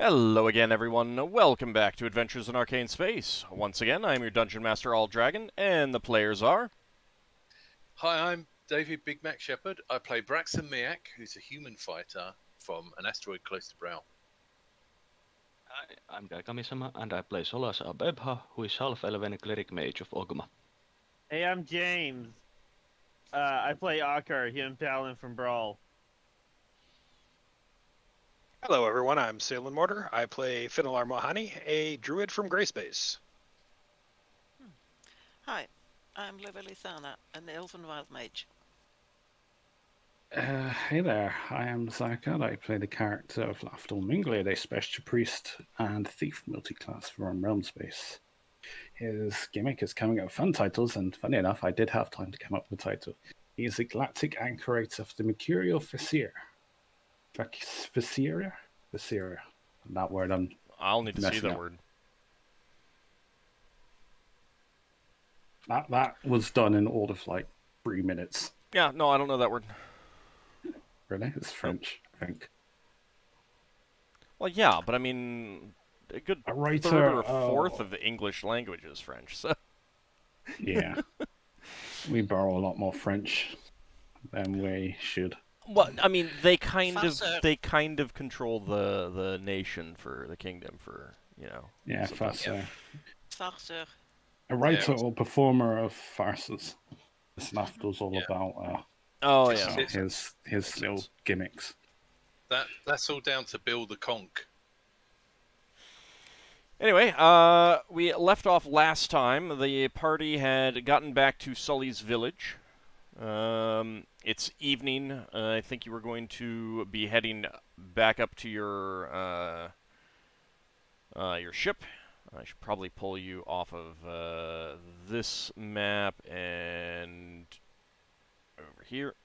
Hello again, everyone. Welcome back to Adventures in Arcane Space. Once again, I am your Dungeon Master, AuldDragon, and the players are... Hi, I'm David Big Mac Shepherd. I play Braxon Miacc, who's a human fighter from an asteroid close to Brow. Hi, I'm Gaikami-sama, and I play Solas of Ebha, who is Half-Elven Cleric Mage of Ogma. Hey, I'm James. I play Ockar, human Paladin from Brawl. Hello, everyone. I'm Salem Mortar. I play Finnel'ar Mohani, a druid from Grayspace. Hi, I'm Levalithana, an Elven Wild Mage. Hey there, I am Zakad. I play the character of Lafdul Moonglade, a special priest and thief multiclass from Realm Space. His gimmick is coming up with fun titles, and funny enough, I did have time to come up with a title. He is the galactic anchorite of the Mercurial Vizier. Vizier? That word I'll need to see the up. word. That was done in all of like 3 minutes. Yeah, no, I don't know that word. Really? It's French, I think. Well, yeah, but I mean, a good writer, third or fourth of the English language is French, so... Yeah. We borrow a lot more French than we should. Well, I mean, they kind of control the nation for the kingdom for, you know... Yeah, farceur. Farceur. A writer or performer of farces. This Lafdul's all about oh, yeah. his little gimmicks. That's all down to Bill the Conch. Anyway, we left off last time. The party had gotten back to Sully's village. It's evening. I think you were going to be heading back up to your ship. I should probably pull you off of this map and over here,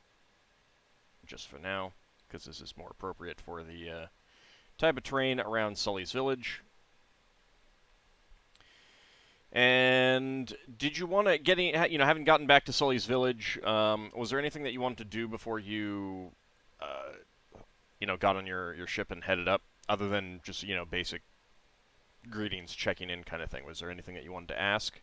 just for now, because this is more appropriate for the type of terrain around Sully's village. And did you want to having gotten back to Sully's village, was there anything that you wanted to do before you, got on your ship and headed up, other than just, basic greetings, checking in kind of thing? Was there anything that you wanted to ask?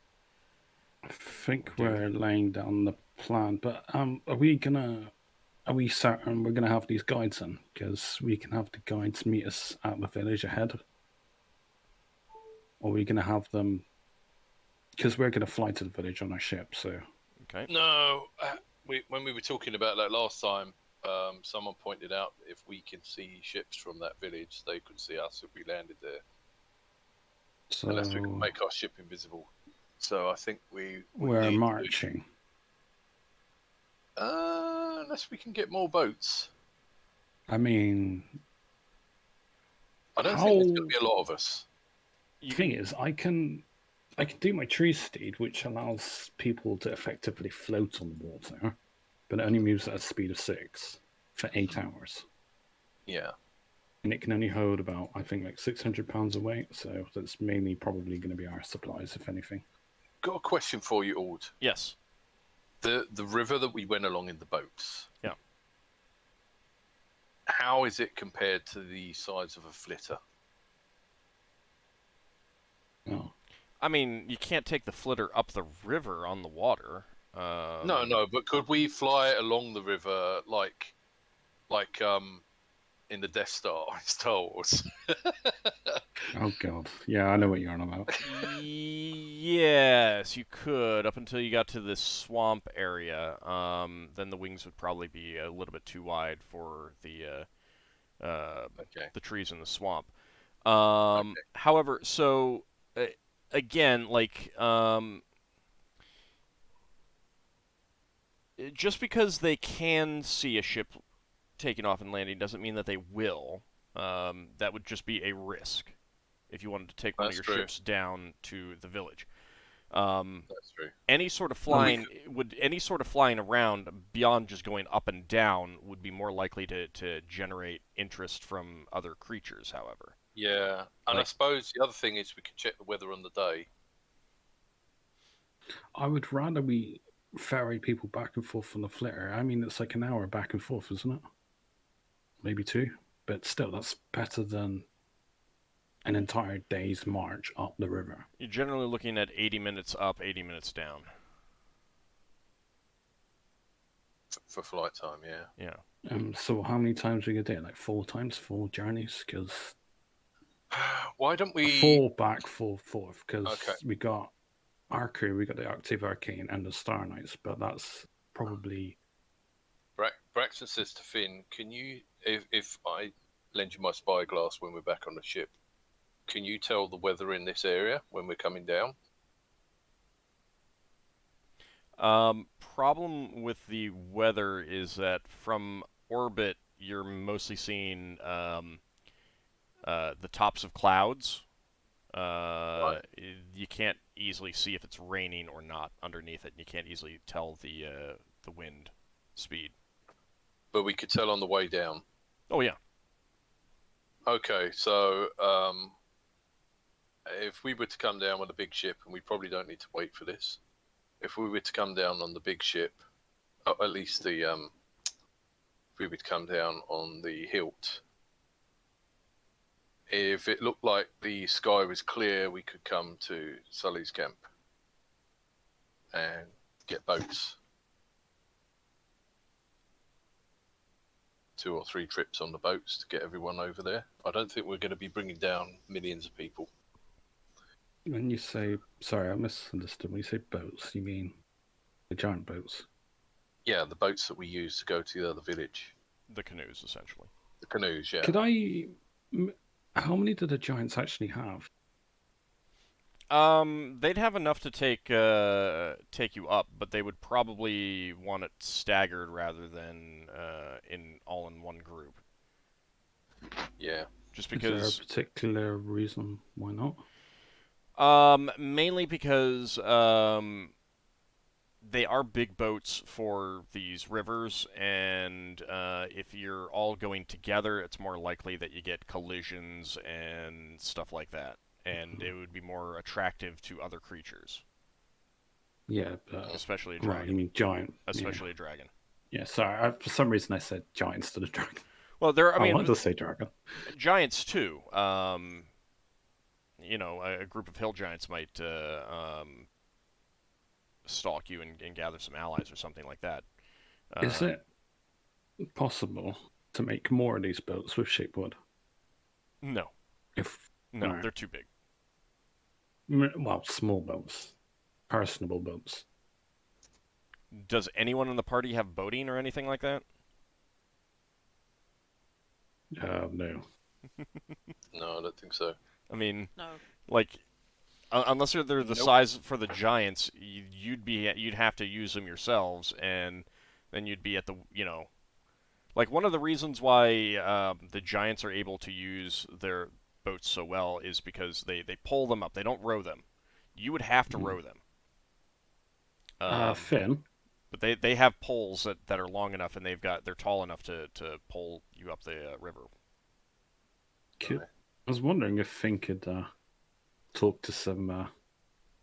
I think we're laying down the plan, but are we certain we're gonna have these guides then? Because we can have the guides meet us at the village ahead. Or are we gonna have them... Because we're going to fly to the village on our ship, so... Okay. No, when we were talking about that last time, someone pointed out that if we can see ships from that village, they could see us if we landed there. So... Unless we can make our ship invisible. So I think we're marching. Unless we can get more boats. I mean... I don't think there's going to be a lot of us. The thing is, I can do my tree steed, which allows people to effectively float on the water, but it only moves at a speed of 6 for 8 hours. Yeah. And it can only hold about, I think, like 600 pounds of weight, so that's mainly probably going to be our supplies, if anything. Got a question for you, Ald. Yes. The river that we went along in the boats. Yeah. How is it compared to the size of a flitter? Oh. I mean, you can't take the flitter up the river on the water. No, but could we fly along the river like in the Death Star in Star Wars? Oh god, yeah, I know what you're on about. Yes, you could, up until you got to this swamp area. Then the wings would probably be a little bit too wide for the trees in the swamp. However, so... again, like, just because they can see a ship taking off and landing doesn't mean that they will. That would just be a risk if you wanted to take one of your ships down to the village. That's true. Any sort of flying around beyond just going up and down would be more likely to generate interest from other creatures, however. Yeah, and I suppose the other thing is we can check the weather on the day. I would rather we ferry people back and forth on the flitter. I mean, it's like an hour back and forth, isn't it? Maybe 2, but still, that's better than an entire day's march up the river. You're generally looking at 80 minutes up, 80 minutes down. For flight time, yeah. Yeah. So how many times we could do it? Like 4 times, 4 journeys? Because Why don't we... 4 back, 4 forth. Because Okay. we got our crew, we got the Octave Arcane and the Star Knights, but that's probably... Braxon says to Finn, can you, if I lend you my spyglass when we're back on the ship, can you tell the weather in this area when we're coming down? Problem with the weather is that from orbit, you're mostly seeing the tops of clouds. Right. You can't easily see if it's raining or not underneath it. You can't easily tell the wind speed. But we could tell on the way down. Oh yeah. Okay, so if we were to come down with a big ship, and we probably don't need to wait for this, if we were to come down on the big ship, at least the if we were to come down on the hilt, if it looked like the sky was clear, we could come to Sully's camp and get boats. 2 or 3 trips on the boats to get everyone over there. I don't think we're going to be bringing down millions of people. When you say... Sorry, I misunderstood. When you say boats, you mean the giant boats? Yeah, the boats that we use to go to the other village. The canoes, essentially. The canoes, yeah. Could I... How many do the giants actually have? They'd have enough to take you up, but they would probably want it staggered rather than all in one group. Yeah. Just because. Is there a particular reason why not? Mainly because they are big boats for these rivers, and if you're all going together, it's more likely that you get collisions and stuff like that. And it would be more attractive to other creatures. Yeah, but... Especially a dragon. Right, you mean giant. Especially a dragon. Yeah, sorry. For some reason I said giant instead of dragon. Well, I I mean, wanted to say dragon. giants too. You know, a group of hill giants might stalk you and gather some allies or something like that. Is it possible to make more of these boats with shapewood? No. No, Alright. they're too big. Well, small boats. Personable boats. Does anyone in the party have boating or anything like that? No. No, I don't think so. I mean, No. like, unless they're the Nope. size for the giants, you'd have to use them yourselves, and then you'd be at the, you know, like one of the reasons why the giants are able to use their boats so well is because they pull them up. They don't row them. You would have to row them. Finn? But they have poles that are long enough, and they're tall enough to pull you up the river. I was wondering if Finn could talk to some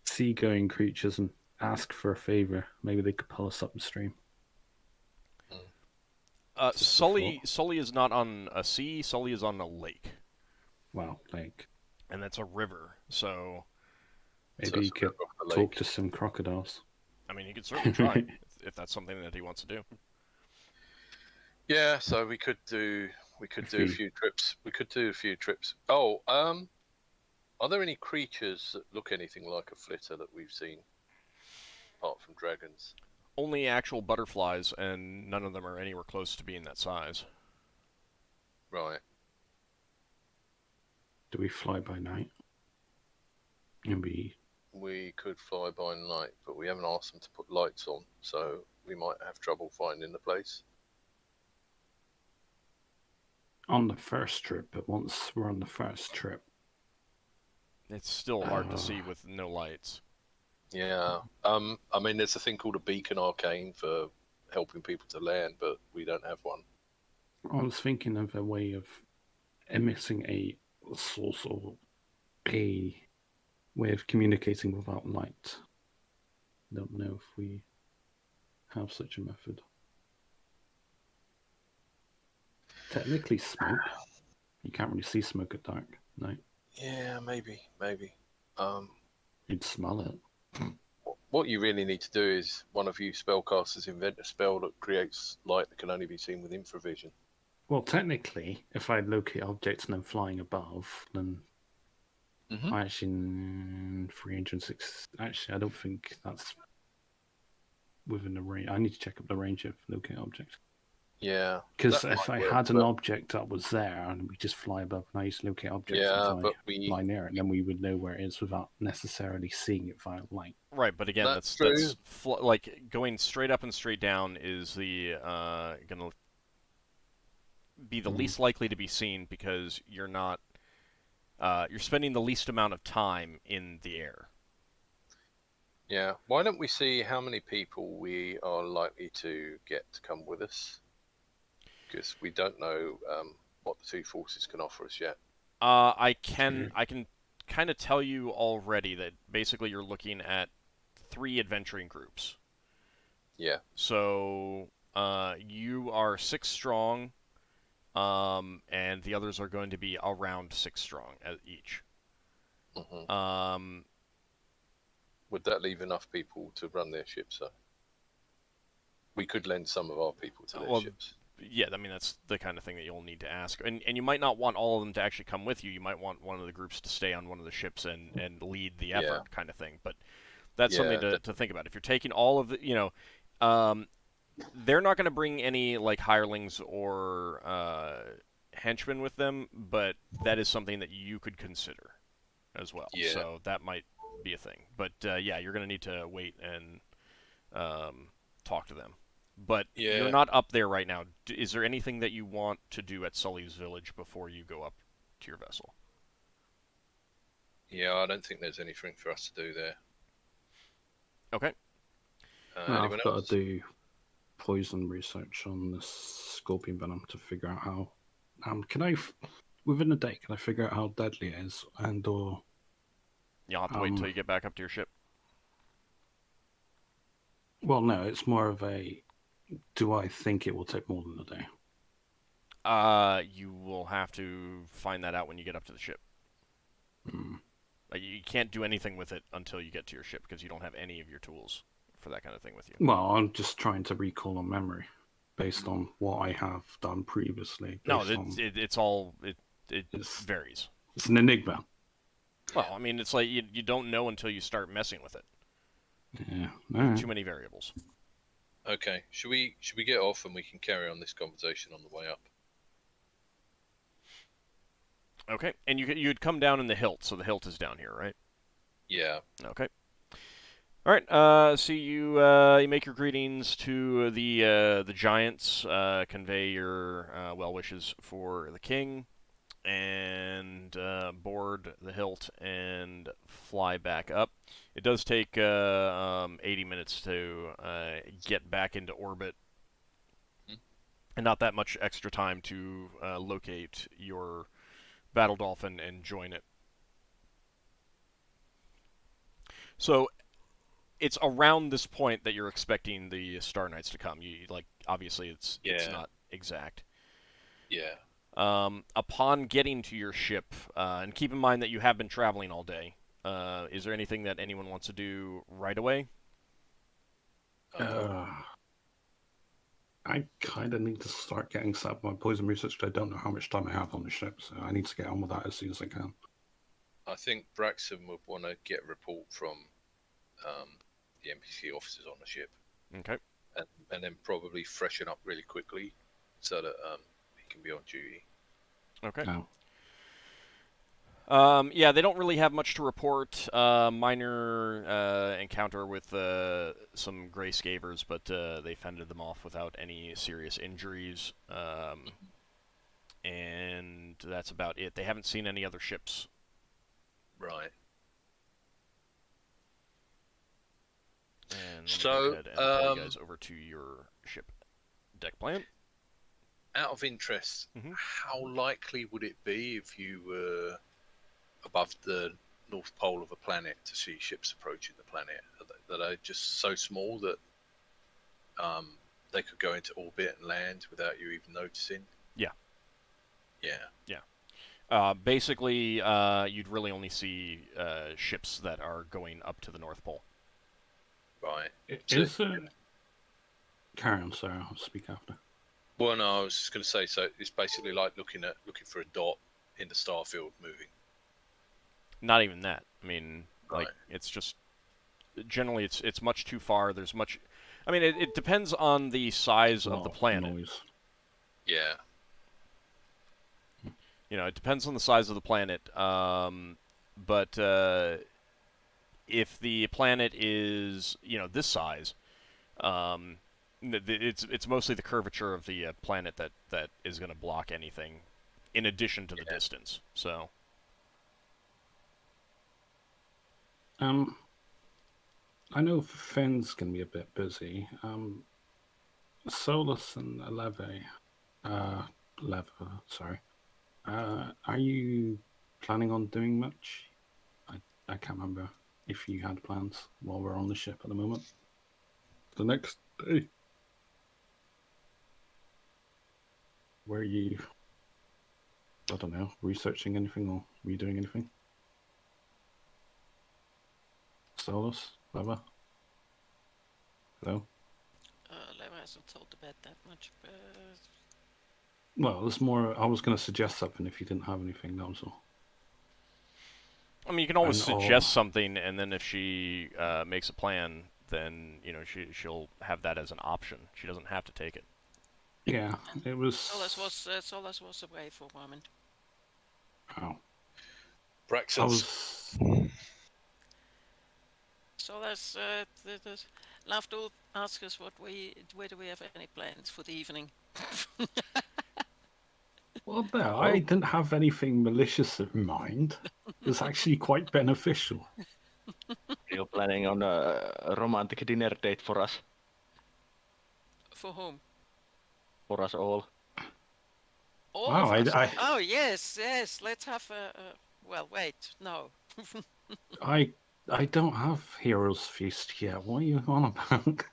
seagoing creatures and ask for a favor. Maybe they could pull us up the stream. Sully is not on a sea. Sully is on a lake. Wow, like... And that's a river, so... Maybe you could talk to some crocodiles. I mean, he could certainly try, if that's something that he wants to do. Yeah, so we could do a few trips. We could do a few trips. Oh, are there any creatures that look anything like a flitter that we've seen, apart from dragons? Only actual butterflies, and none of them are anywhere close to being that size. Right. Do we fly by night? We could fly by night, but we haven't asked them to put lights on, so we might have trouble finding the place. On the first trip, but once we're on the first trip... It's still hard to see with no lights. Yeah. I mean, there's a thing called a beacon arcane for helping people to land, but we don't have one. I was thinking of a way of emitting a source or a way of communicating without light. Don't know if we have such a method. Technically smoke. You can't really see smoke at dark night. Yeah, maybe. You'd smell it. What you really need to do is one of you spellcasters invent a spell that creates light that can only be seen with infravision. Well, technically, if I locate objects and then flying above, then I actually 306. Actually, I don't think that's within the range. I need to check up the range of locate objects. Yeah. Because that if might I work, had an but- object that was there and we just fly above and I used to locate objects Yeah, and but fly near it, then we would know where it is without necessarily seeing it via light. Right, but again, That's that's like going straight up and straight down is the gonna be the least likely to be seen because you're not you're spending the least amount of time in the air. Yeah. Why don't we see how many people we are likely to get to come with us? Because we don't know what the two forces can offer us yet. I can kind of tell you already that basically you're looking at 3 adventuring groups. Yeah. So you are 6 strong, and the others are going to be around 6 strong each. Would that leave enough people to run their ships, though? We could lend some of our people to their ships. Yeah, I mean, that's the kind of thing that you'll need to ask. And you might not want all of them to actually come with you. You might want one of the groups to stay on one of the ships and lead the effort kind of thing. But that's something to think about. If you're taking all of the, they're not going to bring any, like, hirelings or henchmen with them, but that is something that you could consider as well. Yeah. So that might be a thing. But, yeah, you're going to need to wait and talk to them. But you're not up there right now. Is there anything that you want to do at Sully's Village before you go up to your vessel? Yeah, I don't think there's anything for us to do there. Okay. I've got to do poison research on this scorpion venom to figure out how. Can I, within a day, can I figure out how deadly it is, and/or? You'll have to wait until you get back up to your ship. Well, no, it's more of a. Do I think it will take more than a day? You will have to find that out when you get up to the ship. You can't do anything with it until you get to your ship because you don't have any of your tools for that kind of thing with you. Well, I'm just trying to recall on memory, based on what I have done previously. No, it varies. It's an enigma. Well, I mean, it's like you don't know until you start messing with it. Yeah. Right. Too many variables. Okay, should we get off and we can carry on this conversation on the way up? Okay, and you'd come down in the hilt, so the hilt is down here, right? Yeah. Okay. All right. So you make your greetings to the giants, convey your well wishes for the king, and board the hilt and fly back up. It does take 80 minutes to get back into orbit, and not that much extra time to locate your battle dolphin and join it. So it's around this point that you're expecting the Star Knights to come. Obviously it's not exact. Yeah. Upon getting to your ship, and keep in mind that you have been traveling all day, is there anything that anyone wants to do right away? I kind of need to start getting set up my poison research because I don't know how much time I have on the ship, so I need to get on with that as soon as I can. I think Braxon would want to get a report from the NPC officers on the ship. Okay. And then probably freshen up really quickly so that he can be on duty. Okay. Oh. Yeah, they don't really have much to report. Minor encounter with some gray scavers, but they fended them off without any serious injuries. And that's about it. They haven't seen any other ships. Right. And let me go ahead and pull you guys over to your ship deck plan. Out of interest, how likely would it be if you were above the north pole of a planet to see ships approaching the planet that are just so small that they could go into orbit and land without you even noticing? Yeah. Yeah. Basically, you'd really only see ships that are going up to the North Pole. Right. Is it? Carry on, sorry, I'll speak after. Well, no, I was just going to say, so it's basically like looking for a dot in the starfield moving. Not even that. I mean, like, Right. it's just generally it's much too far. There's much. I mean, it depends on the size of the planet. Noise. Yeah. You know, it depends on the size of the planet. But if the planet is, you know, this size, it's mostly the curvature of the planet that is going to block anything, in addition to the distance. So. I know Finn's gonna be a bit busy. Solas and Leva, sorry. Are you planning on doing much? I can't remember if you had plans while we're on the ship at the moment. The next day. Were you, I don't know, researching anything or redoing anything? Solas? Leva? Hello? Leva hasn't told about that much, but... Well, there's more. I was going to suggest something if you didn't have anything, that was all. I mean, you can always And suggest something, and then if she makes a plan, then, you know, she'll have that as an option. She doesn't have to take it. Yeah, it was. Solas was away for a moment. Oh. Braxon's... Solas, Lafdul asked us whether we have any plans for the evening. Well, no, I didn't have anything malicious in mind. It's actually quite beneficial. You're planning on a romantic dinner date for us? For whom? For us all. All Wow, of us. I- Oh, yes. Let's have a... Well, wait, no. I don't have Heroes Feast yet. What are you on about?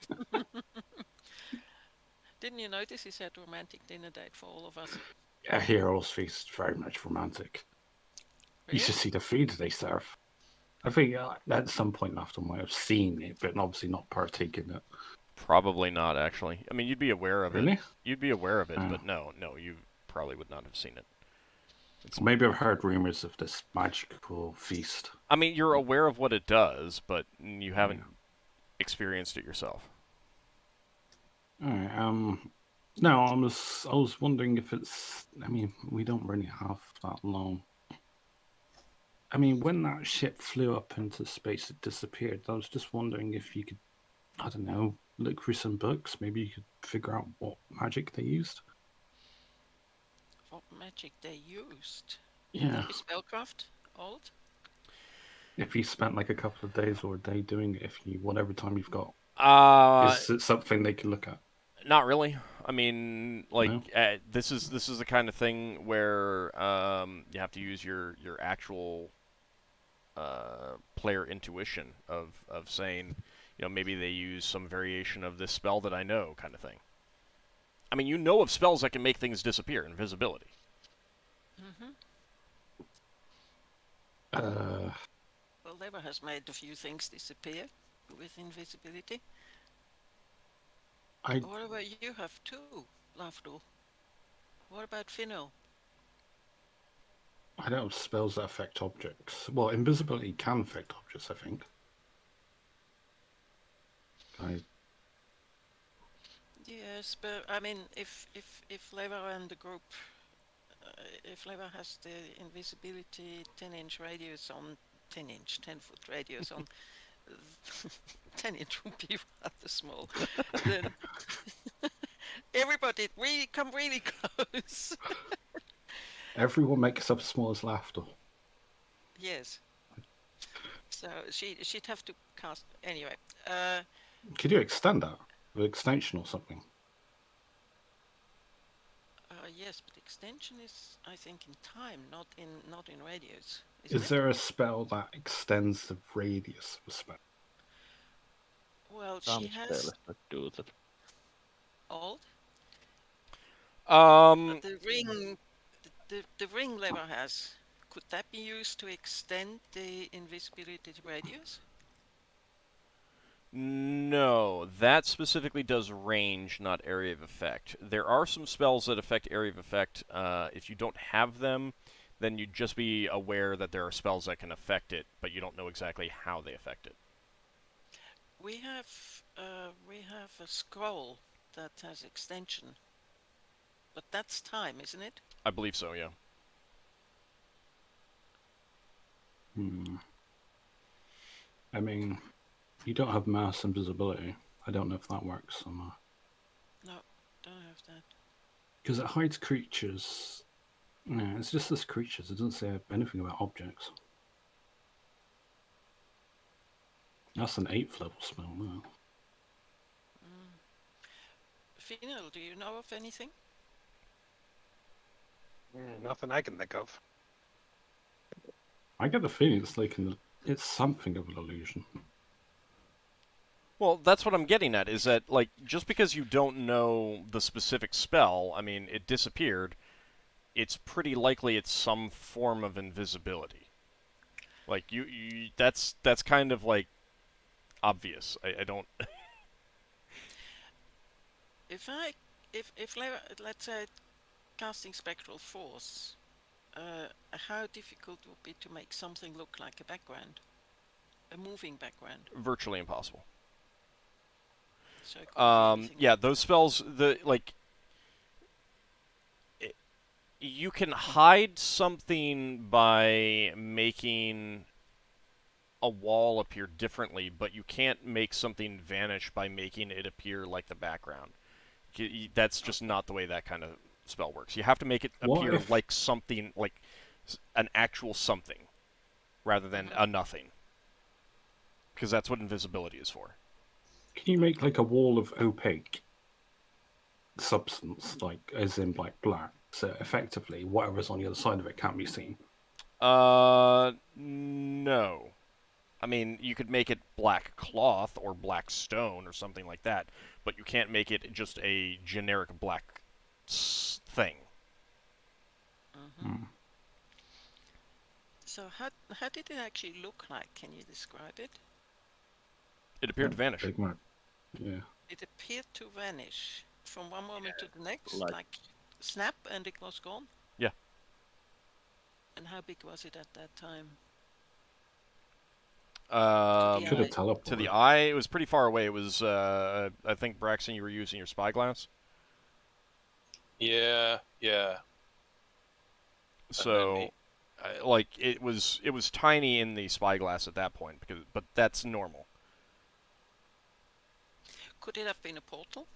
Didn't you notice he said romantic dinner date for all of us? Yeah, Heroes Feast, very much romantic. Really? You should see the food they serve. I think at some point after might have seen it, but obviously not partake in it. Probably not, actually. I mean, you'd be aware of Really? it. You'd be aware of it, Oh. but no, you probably would not have seen it. Maybe I've heard rumors of this magical feast. I mean, you're aware of what it does, but you haven't experienced it yourself. All right. No, I was wondering if it's. I mean, we don't really have that long. I mean, when that ship flew up into space, it disappeared. I was just wondering if you could, I don't know, look through some books. Maybe you could figure out what magic they used. What magic they used? Yeah. Maybe spellcraft? Old? If you spent like a couple of days or a day doing it, if you whatever time you've got, is it something they can look at? Not really. I mean, like, No? this is the kind of thing where you have to use your actual player intuition of saying, you know, maybe they use some variation of this spell that I know, kind of thing. I mean, you know of spells that can make things disappear, invisibility. Mm-hmm. Uh, Well, Leva has made a few things disappear with invisibility. What about you have too, Lafdul? What about Finnel'ar? I don't have spells that affect objects. Well, invisibility can affect objects, I think. Yes, but I mean, if Leva and the group, if Leva has the invisibility 10-inch radius on 10-foot radius on 10-inch would be rather small, then everybody really come really close. Everyone makes up as small as Lafdul. Yes. So she'd have to cast anyway. Could you extend that with extension or something? Yes, but extension is, I think, in time, not in radius. Is there a spell that extends the radius of a spell? Well, Some she has spells that do that. old. Um, The ring, the ring lever has, could that be used to extend the invisibility radius? No, that specifically does range, not area of effect. There are some spells that affect area of effect. If you don't have them, then you'd just be aware that there are spells that can affect it, but you don't know exactly how they affect it. We have a scroll that has extension, but that's time, isn't it? I believe so, yeah. I mean, you don't have mass invisibility. I don't know if that works somehow. No, don't have that. Because it hides creatures. No, it's just this creatures. It doesn't say anything about objects. That's an 8th level spell now. Finnel, do you know of anything? Nothing I can think of. I get the feeling it's something of an illusion. Well, that's what I'm getting at, is that, like, just because you don't know the specific spell, I mean, it disappeared, it's pretty likely it's some form of invisibility. Like, that's kind of, like, obvious. I don't... If let's say casting spectral force, how difficult would it be to make something look like a background, a moving background? Virtually impossible. So it could be anything. Yeah, those spells, you can hide something by making a wall appear differently, but you can't make something vanish by making it appear like the background. That's just not the way that kind of spell works. You have to make it appear like something, like an actual something, rather than a nothing. Because that's what invisibility is for. Can you make like a wall of opaque substance, like as in like black, so effectively whatever's on the other side of it can't be seen? No. I mean, you could make it black cloth or black stone or something like that, but you can't make it just a generic black thing. So how did it actually look like? Can you describe it? It appeared to vanish. Big map. Yeah. It appeared to vanish from one moment to the next, like- like snap, and it was gone? Yeah. And how big was it at that time? Could have teleported. To the eye, it was pretty far away. It was, I think, Braxon, you were using your spyglass. Yeah. So, like, it was tiny in the spyglass at that point, but that's normal. Could it have been a portal?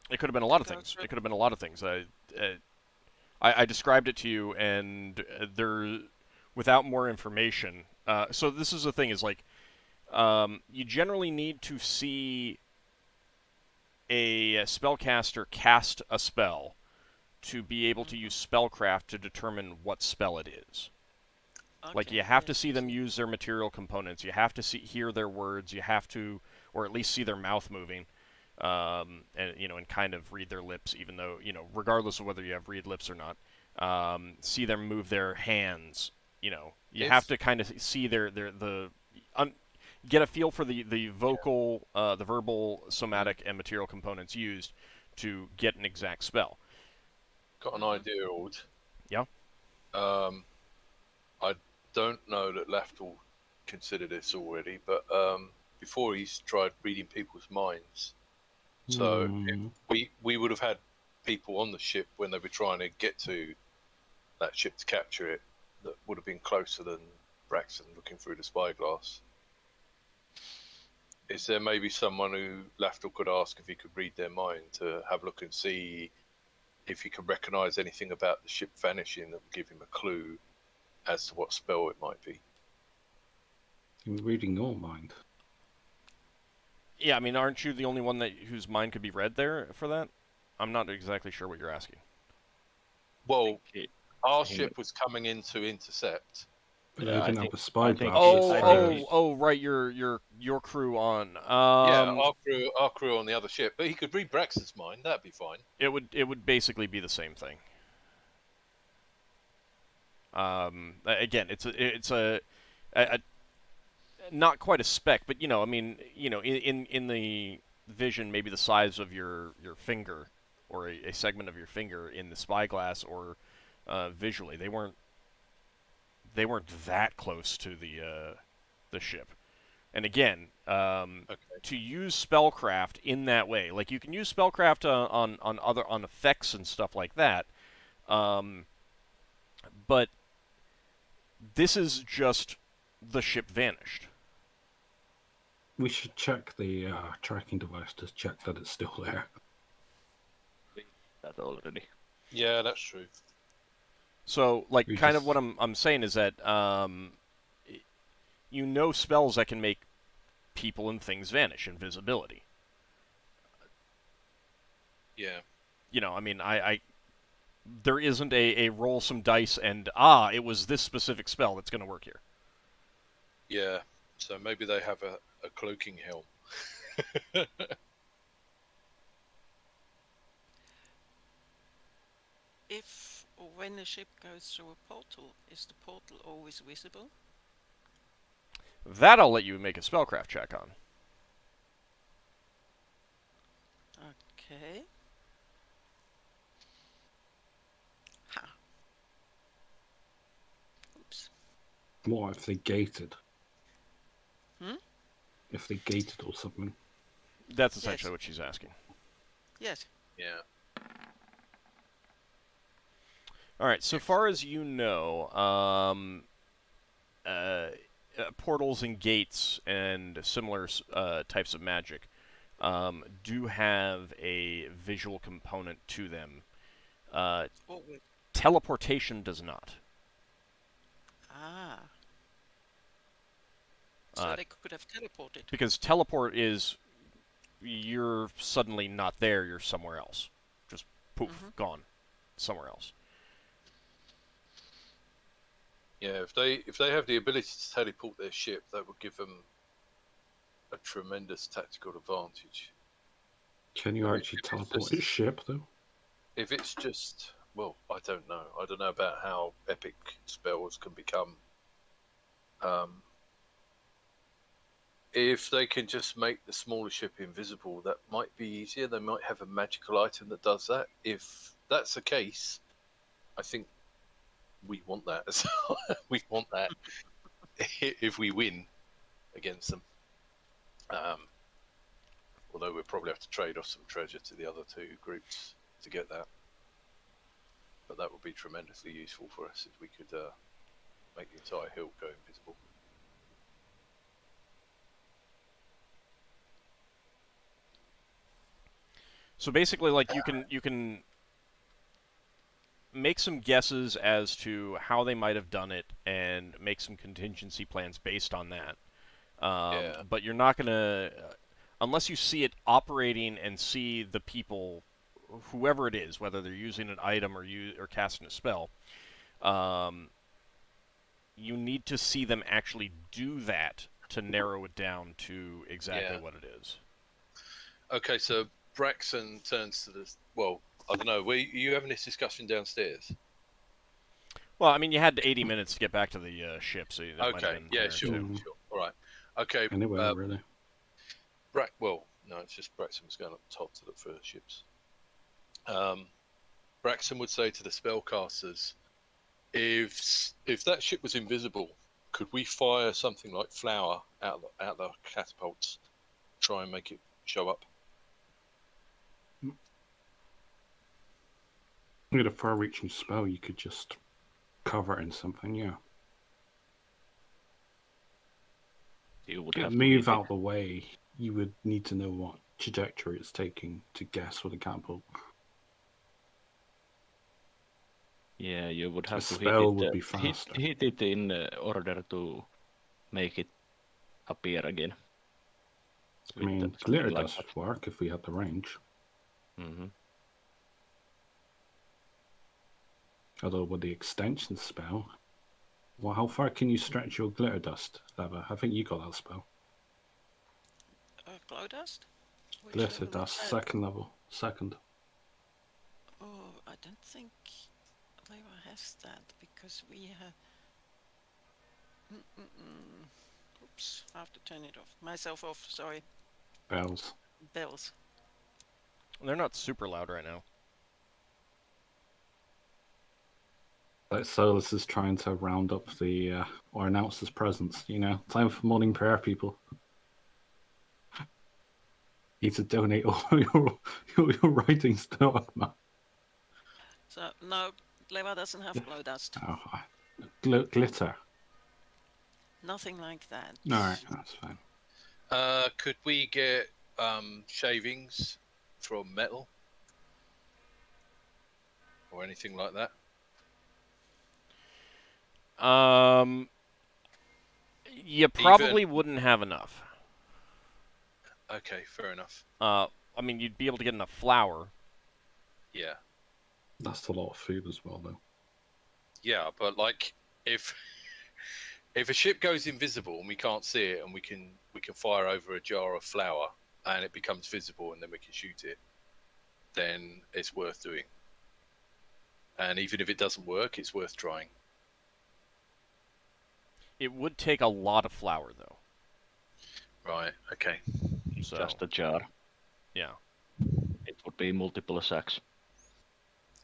It could have been a lot of things. It could have been a lot of things. I described it to you, and without more information. So this is the thing: is like, you generally need to see a spellcaster cast a spell to be able to use spellcraft to determine what spell it is. Okay, Like, you have to see them use their material components. You have to hear their words. You have to, or at least see their mouth moving, and and kind of read their lips. Even though, regardless of whether you have read lips or not, see them move their hands. You have to kind of see get a feel for the vocal, the verbal, somatic, and material components used to get an exact spell. Got an idea, Ald. Yeah. I don't know that Lafdul considered this already, but before he's tried reading people's minds. So we would have had people on the ship when they were trying to get to that ship to capture it that would have been closer than Braxon looking through the spyglass. Is there maybe someone who Lafdul could ask if he could read their mind to have a look and see if he could recognise anything about the ship vanishing that would give him a clue as to what spell it might be? You're reading your mind. Yeah, I mean, aren't you the only one whose mind could be read there for that? I'm not exactly sure what you're asking. Well, our ship was coming in to intercept. But Yeah, you I didn't think- have a spyglass. Right, your crew on. Yeah, our crew on the other ship, but he could read Braxton's mind. That'd be fine. It would basically be the same thing. Again, a not quite a speck, but I mean, in the vision, maybe the size of your finger, or a segment of your finger in the spyglass, or visually, they weren't that close to the ship. And again, to use spellcraft in that way, like you can use spellcraft on effects and stuff like that, but this is just the ship vanished. We should check the tracking device to check that it's still there. That already. Yeah, that's true. So, like, kind of what I'm saying is that spells that can make people and things vanish. Invisibility. Yeah. I mean, there isn't a roll some dice and it was this specific spell that's going to work here. Yeah. So maybe they have a cloaking helm. If or when a ship goes through a portal, is the portal always visible? That I'll let you make a spellcraft check on. Okay. Ha. Oops. What if they gated? Hmm? If they gated or something? That's essentially what she's asking. Yes. Yeah. All right. So far as you know, portals and gates and similar types of magic do have a visual component to them. Teleportation does not. Ah. So they could have teleported. Because teleport is you're suddenly not there, you're somewhere else. Just poof, gone. Somewhere else. Yeah, if they have the ability to teleport their ship, that would give them a tremendous tactical advantage. Can you actually teleport a ship, though? If it's just, well, I don't know. I don't know about how epic spells can become. If they can just make the smaller ship invisible, that might be easier. They might have a magical item that does that. If that's the case, I think we want that. We want that if we win against them. Although we'll probably have to trade off some treasure to the other two groups to get that. But that would be tremendously useful for us if we could make the entire hill go invisible. So basically, like, you can make some guesses as to how they might have done it and make some contingency plans based on that. But you're not going to, unless you see it operating and see the people, whoever it is, whether they're using an item or casting a spell, you need to see them actually do that to narrow it down to exactly what it is. Okay, so Braxon turns to this. Well, I don't know. Were you having this discussion downstairs? Well, I mean, you had 80 minutes to get back to the ship, so that might have been there sure. too. All right. Okay. Anyway, really. Well, no, it's just Braxon was going up top to look for ships. Braxon would say to the spellcasters, if that ship was invisible, could we fire something like flour out the catapults, try and make it show up? With a far-reaching spell, you could just cover it in something, yeah. You would to have move to out the way, you would need to know what trajectory it's taking to guess with a catapult. Yeah, you would have A to spell would be faster. hit it in order to make it appear again. I mean, glitter does work if we had the range. Mm-hmm. Although with the extension spell, well, how far can you stretch your glitter dust, Leva? I think you got that spell. Glow dust? Glitter dust, second level. Second. Oh, I don't think Leva has that? Because we have... Oops, I have to turn it off. Myself off, sorry. Bells. Bells. They're not super loud right now. Like Solas is trying to round up the or announce his presence. Time for morning prayer, people. Need to donate all your writing stuff, man. So, no, Leva doesn't have glow dust. Oh, glitter. Nothing like that. All right, that's fine. Could we get shavings from metal or anything like that? You probably wouldn't have enough. Okay, fair enough. I mean, you'd be able to get enough flour. Yeah. That's a lot of food as well, though. Yeah, but like if a ship goes invisible and we can't see it, and we can fire over a jar of flour and it becomes visible and then we can shoot it, then it's worth doing. And even if it doesn't work, it's worth trying. It would take a lot of flour, though. Right. Okay. So, Just a jar. yeah. It would be multiple sacks.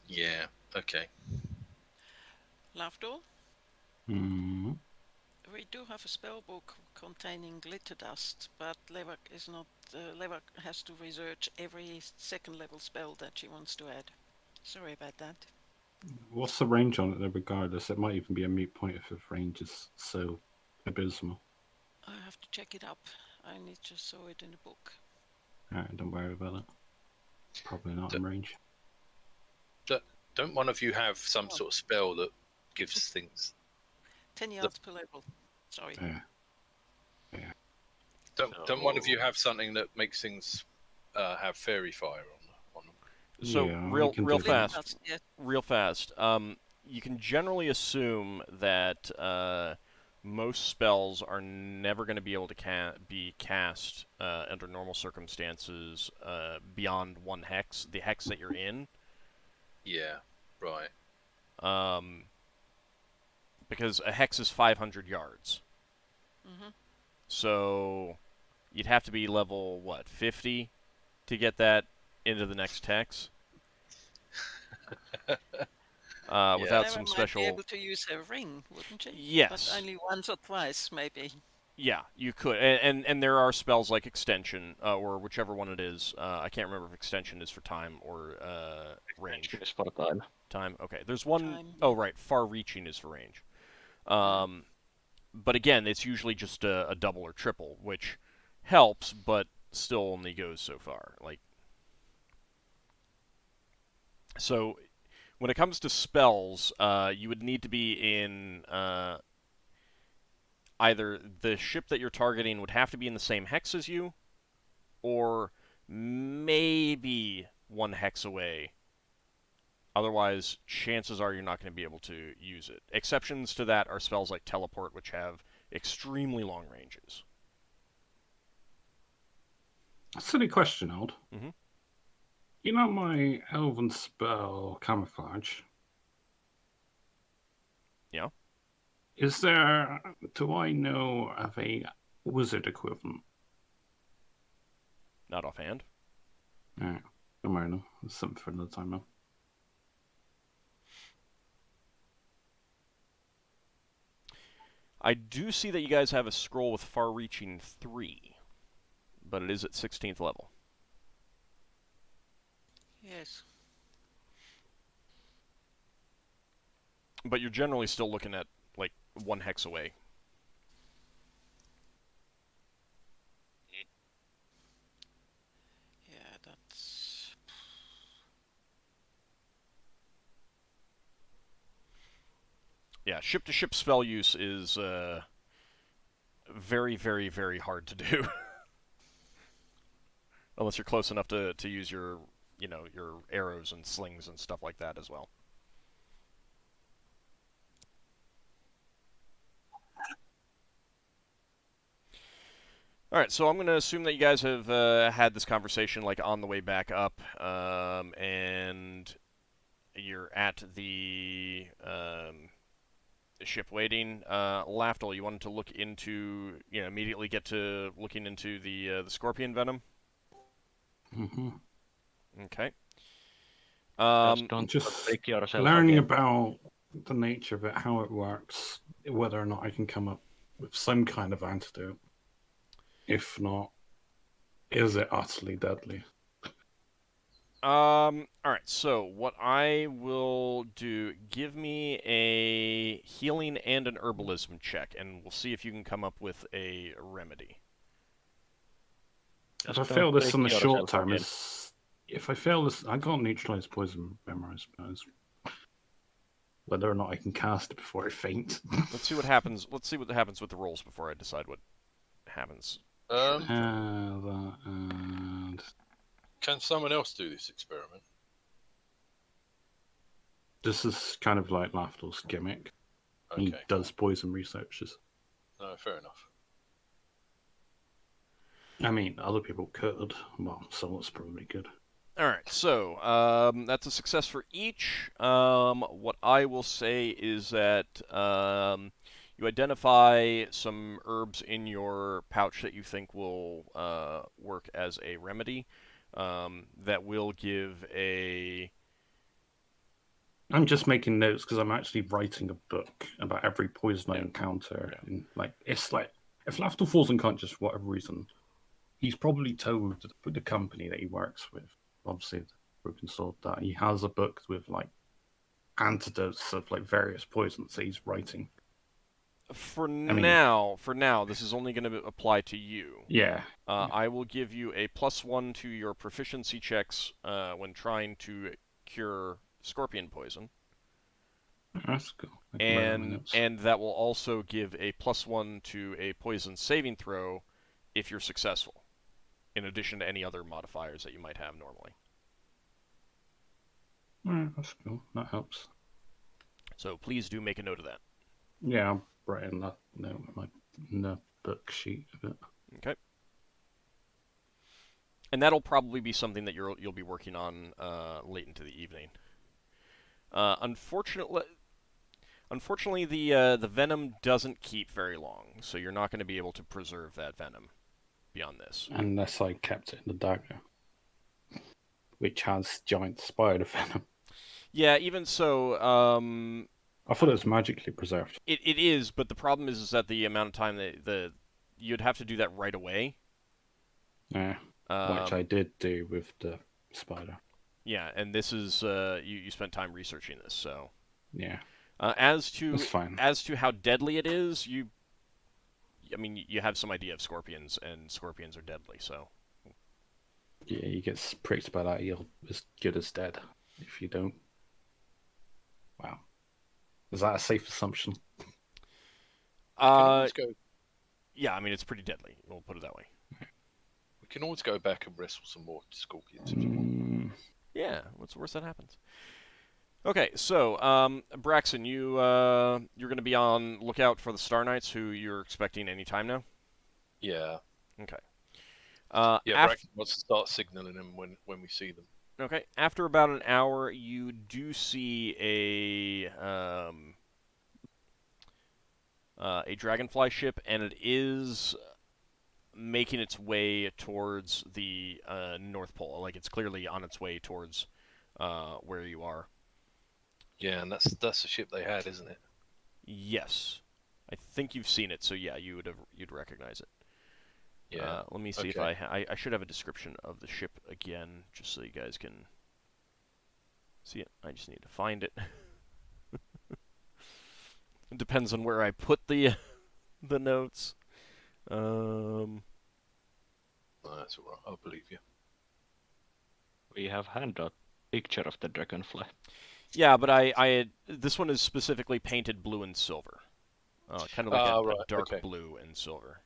Yeah. Okay. Lafdul? Mm-hmm. We do have a spell book containing glitter dust, but Leva is not. Leva has to research every second level spell that she wants to add. Sorry about that. What's the range on it, though, regardless? It might even be a moot point if the range is so abysmal. I have to check it up. I need to saw it in the book. Alright, don't worry about it. Probably not in range. Don't one of you have some sort of spell that gives things? 10 yards per level. Sorry. Yeah. Don't one of you have something that makes things have fairy fire on them? So Yeah, real do fast, Dust, yeah. real fast. You can generally assume that most spells are never going to be able to be cast under normal circumstances beyond 1 hex, the hex that you're in. Yeah. Right. Because a hex is 500 yards. Mm-hmm. So you'd have to be level, 50 to get that into the next hex? Without Leva some might special... be able to use her ring, wouldn't she? Yes. But only once or twice, maybe. Yeah, you could. And there are spells like Extension, or whichever one it is. I can't remember if Extension is for time or range. It's for time. Time, okay. There's one... Time. Oh, right. Far-reaching is for range. But again, it's usually just a double or triple, which helps, but still only goes so far. So, when it comes to spells, you would need to be in... either the ship that you're targeting would have to be in the same hex as you, or maybe 1 hex away. Otherwise, chances are you're not going to be able to use it. Exceptions to that are spells like Teleport, which have extremely long ranges. Silly question, Old. Mm-hmm. You know my elven spell, Camouflage? Yeah. Do I know of a wizard equivalent? Not offhand. Alright, don't worry, no. It's something for another time, though. I do see that you guys have a scroll with far-reaching 3, but it is at 16th level. Yes. But you're generally still looking at, 1 hex away. Yeah, that's... Yeah, ship-to-ship spell use is very, very, very hard to do. Unless you're close enough to use your arrows and slings and stuff like that as well. Alright, so I'm going to assume that you guys have had this conversation on the way back up, and you're at the ship waiting. Lafdul, you wanted to look into, immediately get to looking into the scorpion venom. Mm-hmm. Okay. Just don't Just break yourself learning again. about the nature of it, how it works, whether or not I can come up with some kind of antidote. If not, is it utterly deadly? All right. So what I will do, give me a healing and an herbalism check, and we'll see if you can come up with a remedy. If Just I don't fail this break in the short yourself term, again. if I fail this, I got neutralize poison memorized, but it's whether or not I can cast it before I faint. Let's see what happens. Let's see what happens with the rolls before I decide what happens. That and Can someone else do this experiment? this is kind of like Lafdul's gimmick. Okay. He does poison researches. No, fair enough. I mean, other people could. Well, Solas probably could. All right, so that's a success for each. What I will say is that you identify some herbs in your pouch that you think will work as a remedy. That will give a. I'm just making notes because I'm actually writing a book about every poison I encounter. Yeah. And it's like if Lafdul falls unconscious for whatever reason, he's probably told the company that he works with, obviously the Broken Sword, that he has a book with like antidotes of like various poisons that he's writing. For now, this is only going to apply to you. Yeah. I will give you a +1 to your proficiency checks when trying to cure scorpion poison. That's cool. And that will also give a +1 to a poison saving throw if you're successful, in addition to any other modifiers that you might have normally. Alright, that's cool. That helps. So please do make a note of that. Yeah, I'll write in that note in the book sheet of it. Okay. And that'll probably be something that you'll be working on late into the evening. Unfortunately, the venom doesn't keep very long, so you're not going to be able to preserve that venom beyond this. Unless I kept it in the dagger, which has giant spider venom. Yeah, even so, I thought it was magically preserved. it is, but the problem is that the amount of time that you'd have to do that right away. Yeah, which I did do with the spider. Yeah, and this is you spent time researching this, so yeah. As to That's fine. As to how deadly it is, you have some idea of scorpions, and scorpions are deadly, so. Yeah, he gets pricked by that, he'll as good as dead if you don't. Wow. Is that a safe assumption? Yeah, it's pretty deadly. We'll put it that way. We can always go back and wrestle some more scorpions if you want. Yeah, what's the worst that happens? Okay, so Braxon, you're going to be on lookout for the Star Knights, who you're expecting any time now. Yeah. Okay. Braxon wants to start signaling them when we see them. Okay. After about an hour, you do see a Dragonfly ship, and it is making its way towards the North Pole. Like, it's clearly on its way towards where you are. Yeah, and that's the ship they had, isn't it? Yes, I think you've seen it. So yeah, you'd recognize it. Yeah. Let me see if I should have a description of the ship again, just so you guys can see it. I just need to find it. It depends on where I put the notes. No, that's all right. I'll believe you. We have handout picture of the Dragonfly. Yeah, but this one is specifically painted blue and silver. Kind of like a dark blue and silver.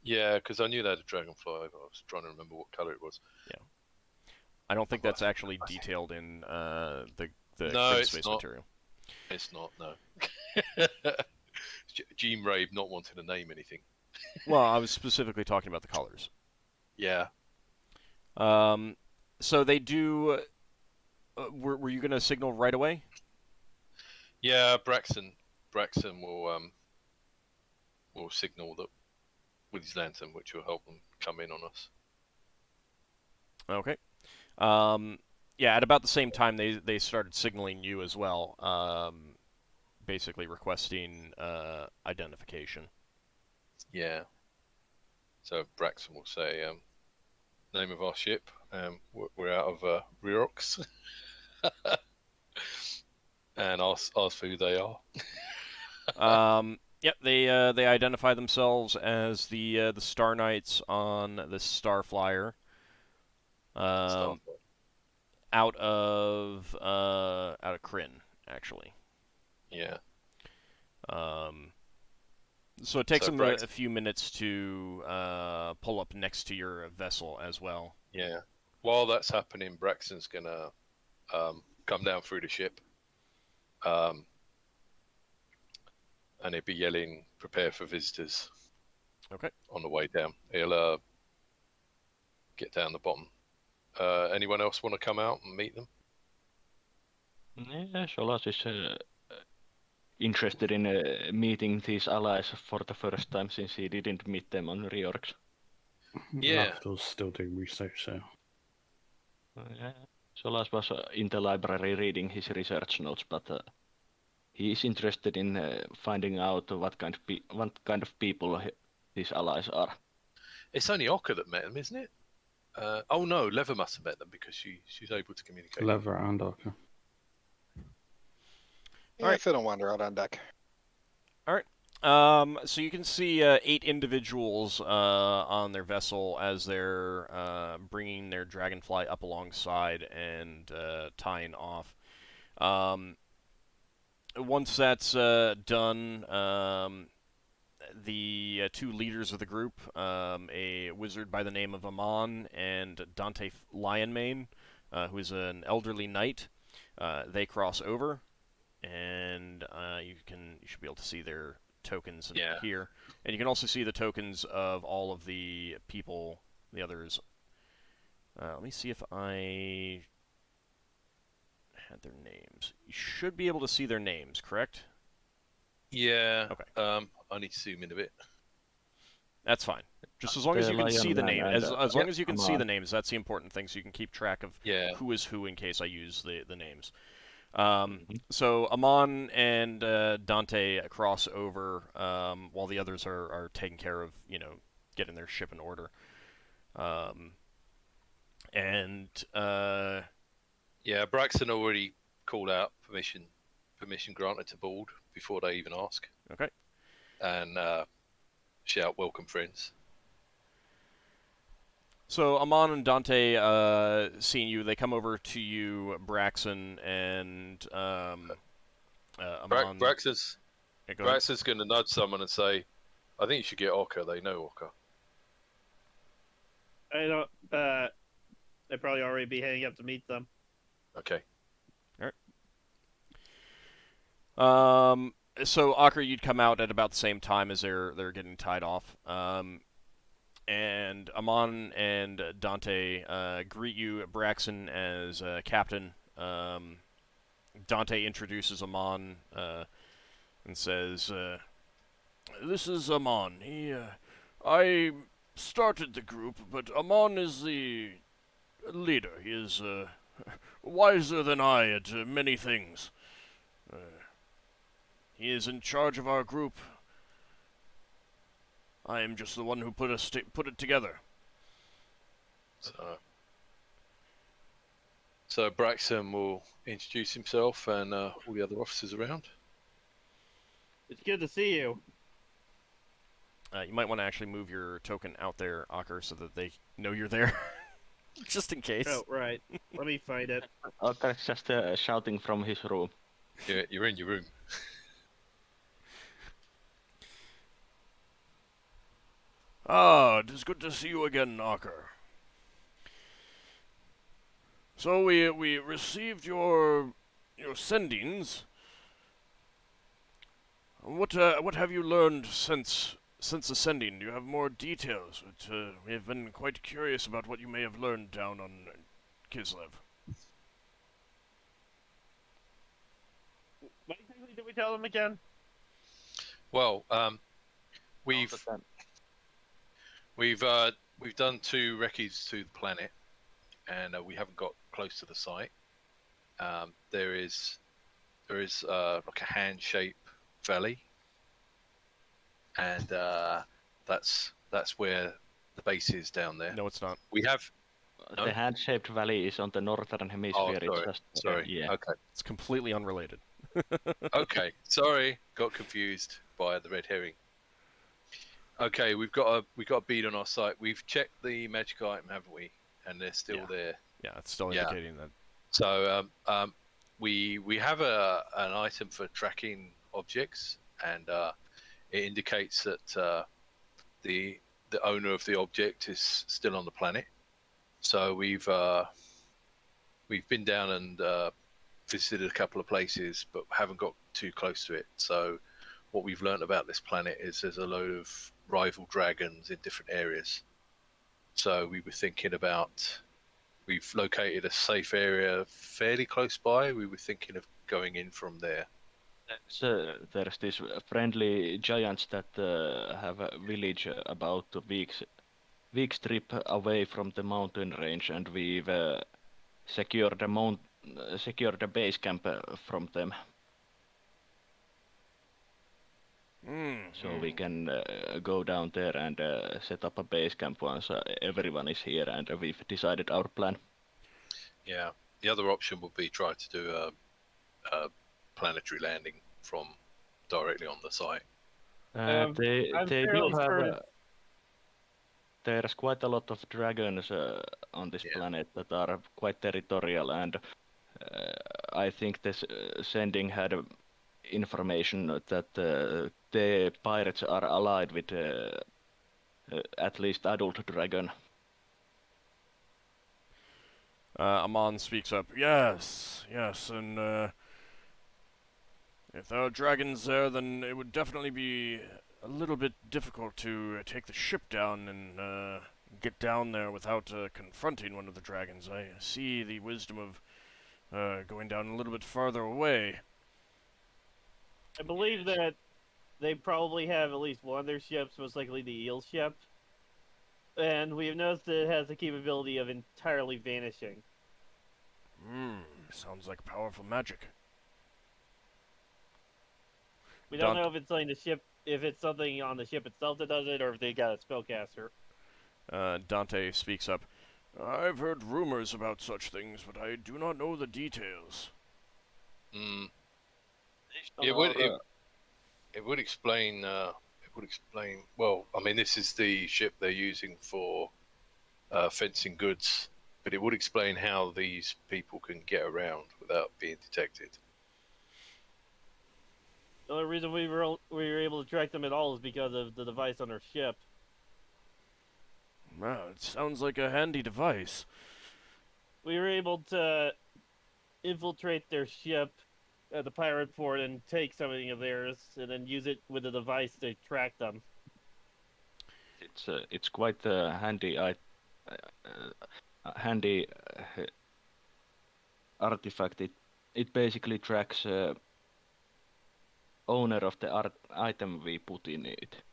Yeah, because I knew they had a Dragonfly. I was trying to remember what color it was. Yeah. I don't think that's actually detailed in the space material. It's not, no. Gene Rave not wanting to name anything. Well, I was specifically talking about the colors. Yeah. So they do. Were you going to signal right away? Yeah, Braxon Braxon will signal that with his lantern, which will help them come in on us. Okay. Yeah, at about the same time, they started signaling you as well, basically requesting identification. Yeah. So Braxon will say, name of our ship. We're out of Riox. And ask who they are. Yep, they identify themselves as the Star Knights on the Starflyer. Starflyer. Out of Kryn, actually. Yeah. So it takes So them Brax- a few minutes to pull up next to your vessel as well. Yeah. While that's happening, Braxton's gonna come down through the ship. And he'll be yelling, "Prepare for visitors." Okay. On the way down, he'll get down the bottom. Anyone else want to come out and meet them? Yeah, Solas is interested in meeting these allies for the first time since he didn't meet them on Riorx. Yeah. Lafdul's still doing research, so. Yeah. Solas was in the library reading his research notes, but he is interested in finding out what kind of people these allies are. It's only Ockar that met them, isn't it? Oh no, Lever must have met them because she's able to communicate. Lever and Ockar. Yeah, Alright. Finn will wander out on deck. So you can see 8 individuals on their vessel as they're bringing their Dragonfly up alongside and tying off. Once that's done, the 2 leaders of the group, a wizard by the name of Amon and Dante Lionmane, who is an elderly knight, they cross over, and you should be able to see their tokens here, and you can also see the tokens of all of the people, the others. Let me see if I had their names. You should be able to see their names, correct? Yeah. Okay. I need to zoom in a bit. That's fine. Just as long as you can see the name, as long as you can see the names, that's the important thing. So you can keep track of who is who in case I use the names. So Amon and Dante cross over while the others are taking care of, getting their ship in order. Braxton already called out permission granted to board before they even ask. Okay. And shout welcome friends. So Amon and Dante, seeing you, they come over to you, Braxon, and Amon. Braxon's going to nudge someone and say, "I think you should get Ockar. They know Ockar." I don't. They'd probably already be heading up to meet them. Okay. All right. So Ockar, you'd come out at about the same time as they're getting tied off. And Amon and Dante greet you, Braxon, as captain. Dante introduces Amon and says, "This is Amon. I started the group, but Amon is the leader. He is wiser than I at many things. He is in charge of our group. I am just the one who put it together." So Braxton will introduce himself and all the other officers around. It's good to see you. You might want to actually move your token out there, Ockar, so that they know you're there. Just in case. Oh, right. Let me find it. Ockar is just shouting from his room. Yeah, you're in your room. It is good to see you again, Ockar. So we received your sendings. What have you learned since ascending? Do you have more details? We have been quite curious about what you may have learned down on Kislev. What exactly did we tell them again? Well, we've done 2 recce's to the planet, and we haven't got close to the site. There is like a hand-shaped valley, and that's where the base is down there. No, it's not. We have. The hand-shaped valley is on the northern hemisphere. Oh, It's just sorry. yeah. Okay. It's completely unrelated. Okay. Sorry. Got confused by the red herring. Okay, we've got a bead on our site. We've checked the magic item, haven't we? And they're still there. Yeah, it's still indicating that. So we have an item for tracking objects, and it indicates that the owner of the object is still on the planet. So we've been down and visited a couple of places, but haven't got too close to it. So what we've learned about this planet is there's a load of rival dragons in different areas. So we were thinking about, we've located a safe area fairly close by. We were thinking of going in from there. So there's these friendly giants that have a village about a week's trip away from the mountain range, and we've secured the base camp from them. So we can go down there and set up a base camp once everyone is here, and we've decided our plan. Yeah. The other option would be try to do a planetary landing from directly on the site. They fairly do have. certain- There's quite a lot of dragons on this planet that are quite territorial, and I think this sending had information that the pirates are allied with at least adult dragon. Amon speaks up. Yes, and if there are dragons there, then it would definitely be a little bit difficult to take the ship down and get down there without confronting one of the dragons. I see the wisdom of going down a little bit farther away. I believe that they probably have at least one of their ships, most likely the eel ship. And we've noticed that it has the capability of entirely vanishing. Sounds like powerful magic. We don't know if it's something something on the ship itself that does it, or if they got a spellcaster. Dante speaks up. I've heard rumors about such things, but I do not know the details. It would explain. Well, I mean, this is the ship they're using for fencing goods, but it would explain how these people can get around without being detected. The only reason we were able to track them at all is because of the device on our ship. Wow, it sounds like a handy device. We were able to infiltrate their ship at the pirate port and take something of theirs, and then use it with a device to track them. It's quite handy artifact. It basically tracks owner of the item we put in it.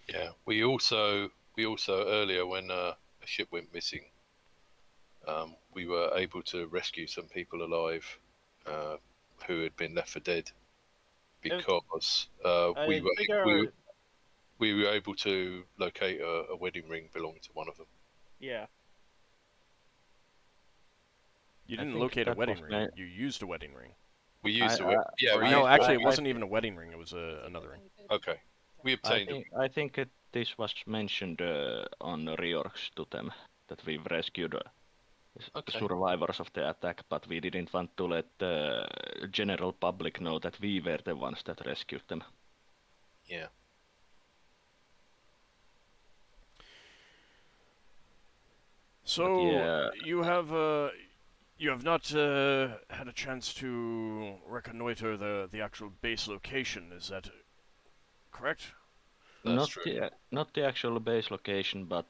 Yeah, we also earlier when a ship went missing, we were able to rescue some people alive who had been left for dead because we were able to locate a wedding ring belonging to one of them. Yeah. You didn't locate a wedding ring. You used a wedding ring. We used Actually, it wasn't even a wedding ring. It was another ring. Okay. We obtained it. I think this was mentioned on reorgs to them, that we've rescued survivors of the attack, but we didn't want to let the general public know that we were the ones that rescued them. Yeah. So you have not had a chance to reconnoiter the actual base location. Is that correct? Not the actual base location, but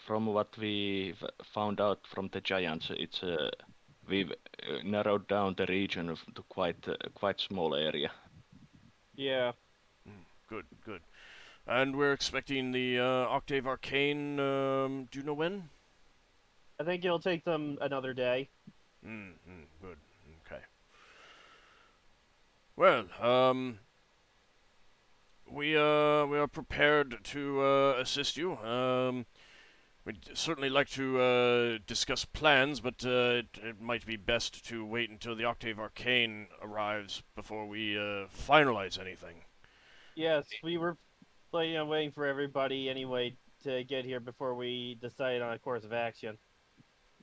from what we've found out from the giants, we've narrowed down the region to quite small area. Yeah. good, good. And we're expecting the Octave Arcane, do you know when? I think it'll take them another day. Good, okay. Well, we are prepared to assist you. We'd certainly like to discuss plans, but it might be best to wait until the Octave Arcane arrives before we finalize anything. Yes, we were planning on waiting for everybody anyway to get here before we decide on a course of action.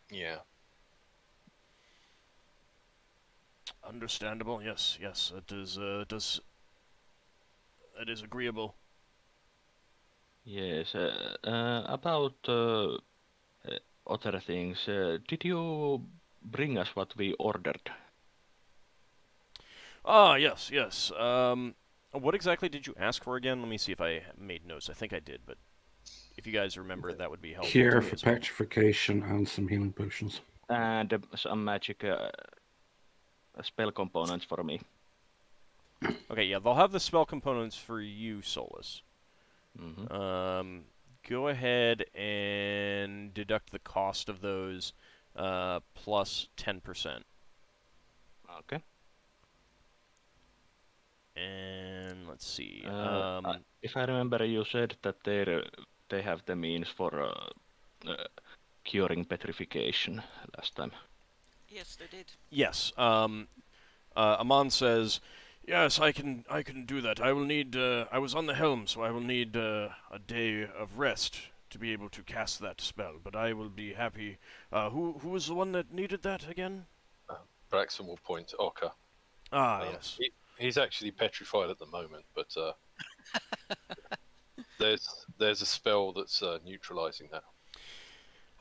Yeah. Understandable. Yes, yes. It is. It is agreeable. Yes. About other things, did you bring us what we ordered? Ah, yes, yes. What exactly did you ask for again? Let me see if I made notes. I think I did, but if you guys remember, that would be helpful. Cure to me for as well. petrification and some healing potions. And some magic spell components for me. Okay, yeah, they'll have the spell components for you, Solas. Mm-hmm. Go ahead and deduct the cost of those plus 10%. Okay. And let's see. If I remember, you said that they have the means for curing petrification last time. Yes, they did. Yes. Amon says, "Yes, I can do that. I will need. I was on the helm, so I will need a day of rest to be able to cast that spell. But I will be happy. Who was the one that needed that again? Braxon will point to Ockar. Ah, yes. He's actually petrified at the moment, but there's a spell that's neutralizing that.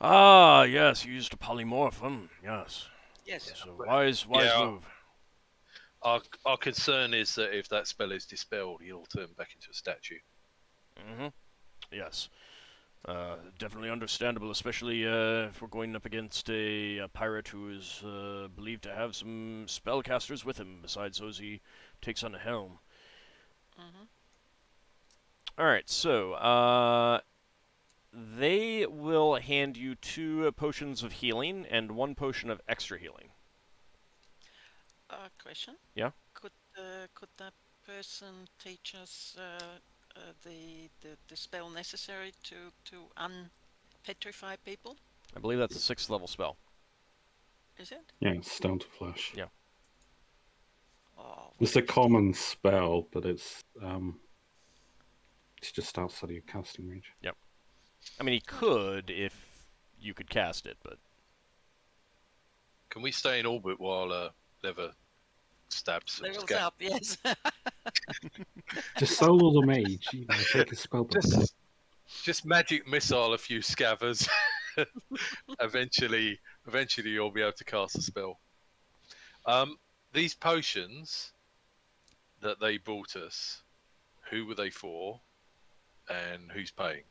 Ah, yes. You used a polymorph. Yes. Yes. So wise Yeah. move. Our concern is that if that spell is dispelled, he'll turn back into a statue. Mm-hmm. Yes. Definitely understandable, especially if we're going up against a pirate who is believed to have some spellcasters with him, besides those he takes on the helm. Mm-hmm. Alright, so they will hand you 2 potions of healing and 1 potion of extra healing. Question? Yeah? Could that person teach us the spell necessary to unpetrify people? I believe that's a 6th level spell. Is it? Yeah, it's Stone to Flesh. Yeah. Oh, It's a common spell, but it's just outside of your casting range. Yep. I mean, he could if you could cast it, but... Can we stay in orbit while Lever stabs some levels scab? up, yes. Just solo the mage, take a spell book. Just magic missile a few scavers. Eventually you'll be able to cast a spell. These potions that they bought us, who were they for, and who's paying?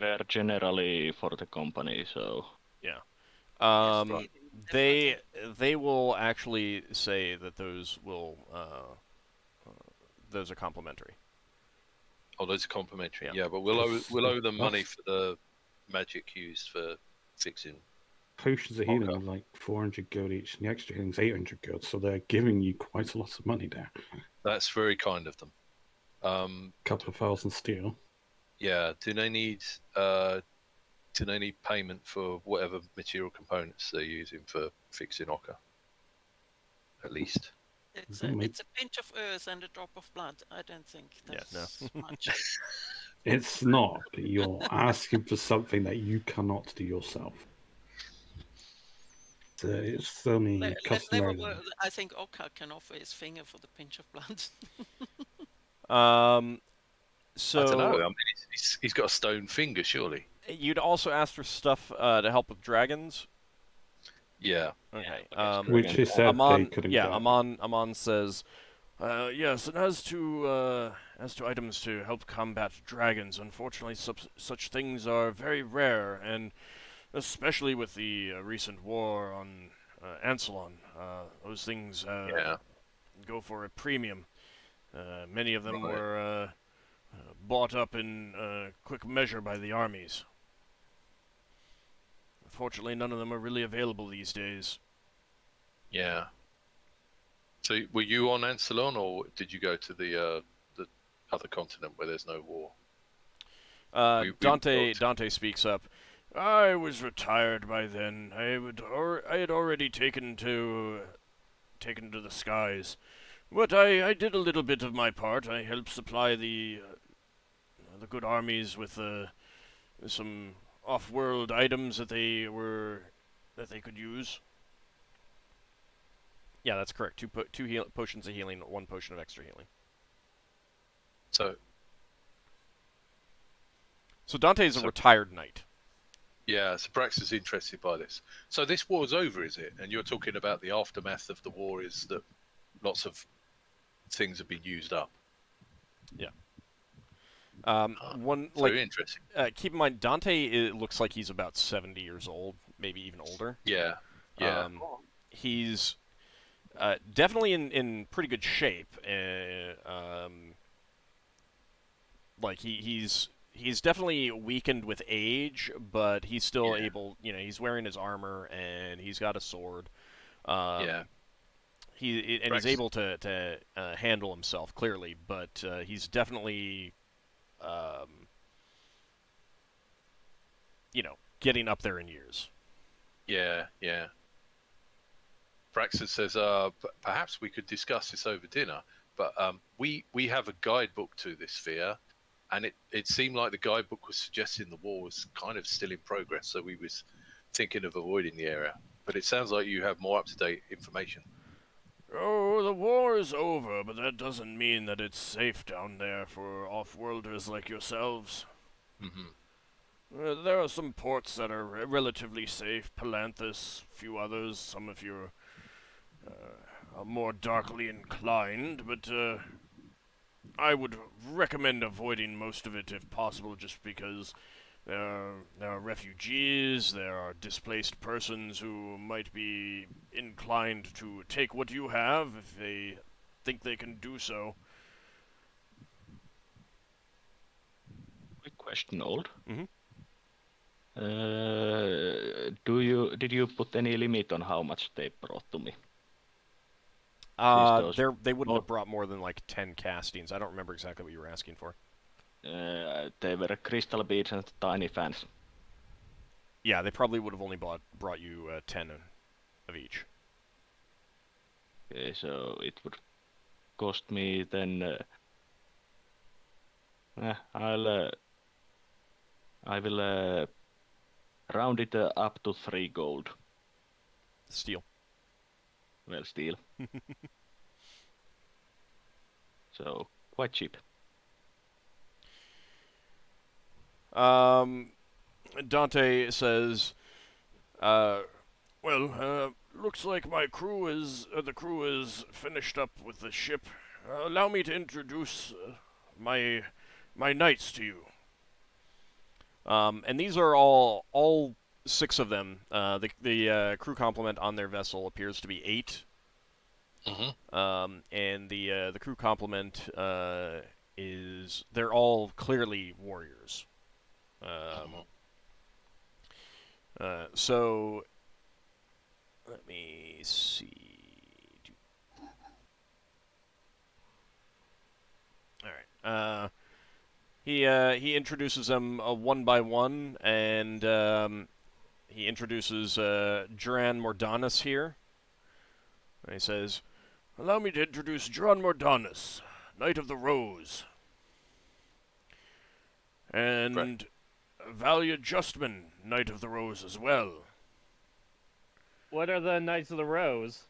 They were generally for the company, so... Yeah. Yes, They will actually say that those are complimentary. Oh, those are complimentary. Yeah. Yeah, but we'll owe them money for the magic used for fixing. Potions of healing are like 400 gold each, and the extra healing's 800 gold, so they're giving you quite a lot of money there. That's very kind of them. Couple of thousand steel. Yeah. Do they need payment for whatever material components they're using for fixing Ockar? At least. It's a pinch of earth and a drop of blood. I don't think that's much. It's not, but you're asking for something that you cannot do yourself. It's only customary. I think Ockar can offer his finger for the pinch of blood. So I don't know. I mean, he's got a stone finger, surely. You'd also ask for stuff to help with dragons. Yeah. Okay. Which he said Amon, they couldn't yeah, get. Amon says, yes, and as to items to help combat dragons, unfortunately, such things are very rare, and especially with the recent war on Ancelon, those things go for a premium. Many of them Right. were bought up in quick measure by the armies. Unfortunately, none of them are really available these days. Yeah. So were you on Ancelon, or did you go to the other continent where there's no war? We Dante speaks up. I was retired by then. I had already taken to the skies, but I did a little bit of my part. I helped supply the good armies with some off-world items that they could use. Yeah, that's correct. Two potions of healing, 1 potion of extra healing. So Dante's a retired knight. yeah, so Braxon's interested by this. So this war's over, is it? And you're talking about the aftermath of the war is that lots of things have been used up. Yeah. Interesting. Keep in mind, Dante, it looks like he's about 70 years old, maybe even older. Yeah. Yeah. He's definitely in pretty good shape. He's definitely weakened with age, but he's still able. He's wearing his armor and he's got a sword. He's able to handle himself clearly, but he's definitely getting up there in years. Yeah. Yeah. Braxon says, perhaps we could discuss this over dinner, but we have a guidebook to this sphere, and it seemed like the guidebook was suggesting the war was kind of still in progress, so we was thinking of avoiding the area. But it sounds like you have more up-to-date information. Oh, the war is over, but that doesn't mean that it's safe down there for off-worlders like yourselves. Mm-hmm. There are some ports that are relatively safe, Palanthus, a few others, some of you are more darkly inclined, but I would recommend avoiding most of it if possible, just because there are refugees, there are displaced persons who might be inclined to take what you have if they think they can do so. Quick question, Old. Mm-hmm. Did you put any limit on how much they brought to me? They wouldn't have brought more than like 10 castings. I don't remember exactly what you were asking for. They were crystal beads and tiny fans. Yeah, they probably would have only brought you 10 of each. Okay, so it would cost me then. I will round it up to 3 gold. Steel. Well, steel. So quite cheap. Dante says, looks like the crew is finished up with the ship. Allow me to introduce my knights to you. And these are all 6 of them. The crew complement on their vessel appears to be 8. Mm-hmm. And the crew complement they're all clearly warriors. So let me see. All right. He introduces them one by one, and he introduces Jiren Mordonis here. And he says, "Allow me to introduce Jiren Mordonis, Knight of the Rose, and Valia Justman, Knight of the Rose as well." What are the Knights of the Rose?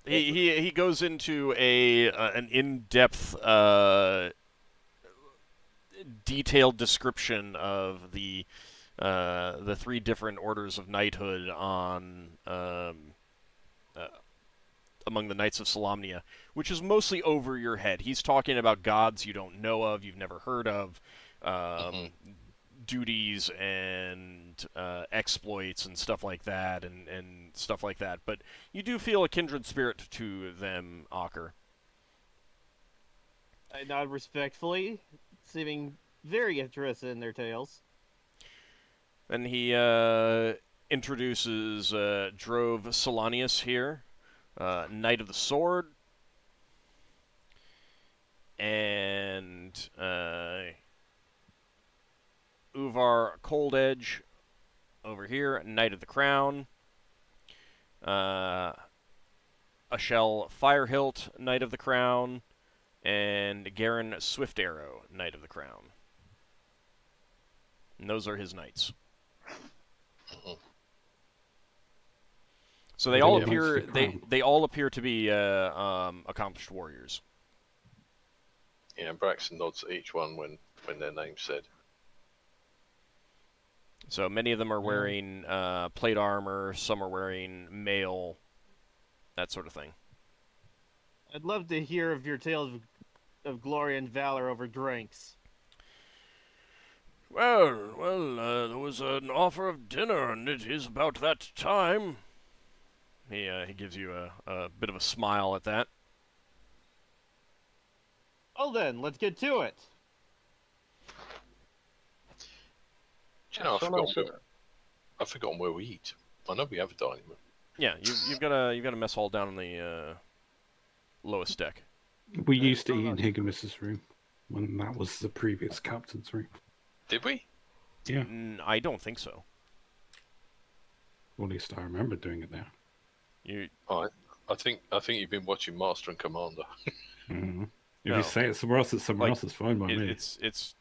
He goes into an in-depth, detailed description of the 3 different orders of knighthood on among the Knights of Solamnia, which is mostly over your head. He's talking about gods you don't know of, you've never heard of, duties and exploits and stuff like that, and stuff like that. But you do feel a kindred spirit to them, Ockar. I nod respectfully, seeming very interested in their tales. Then he introduces Drove Solanius here, Knight of the Sword, and Uvar Cold Edge over here, Knight of the Crown, Ashel Firehilt, Knight of the Crown, and Garen Swift Arrow, Knight of the Crown. And those are his knights. So they all appear they all appear to be accomplished warriors. Yeah, and Braxon nods at each one when their name's said. So many of them are wearing plate armor, some are wearing mail, that sort of thing. I'd love to hear of your tales of glory and valor over drinks. Well, there was an offer of dinner, and it is about that time. He gives you a bit of a smile at that. Well then, let's get to it. Do you know, I've forgotten where we eat. I know we have a dining room. Yeah, you've got a mess hall down in the lowest deck. We used to eat in Higgimus's room when that was the previous captain's room. Did we? Yeah. I don't think so. Well, at least I remember doing it there. I think you've been watching Master and Commander. Mm-hmm. If you say it somewhere else, it's fine by me. It's.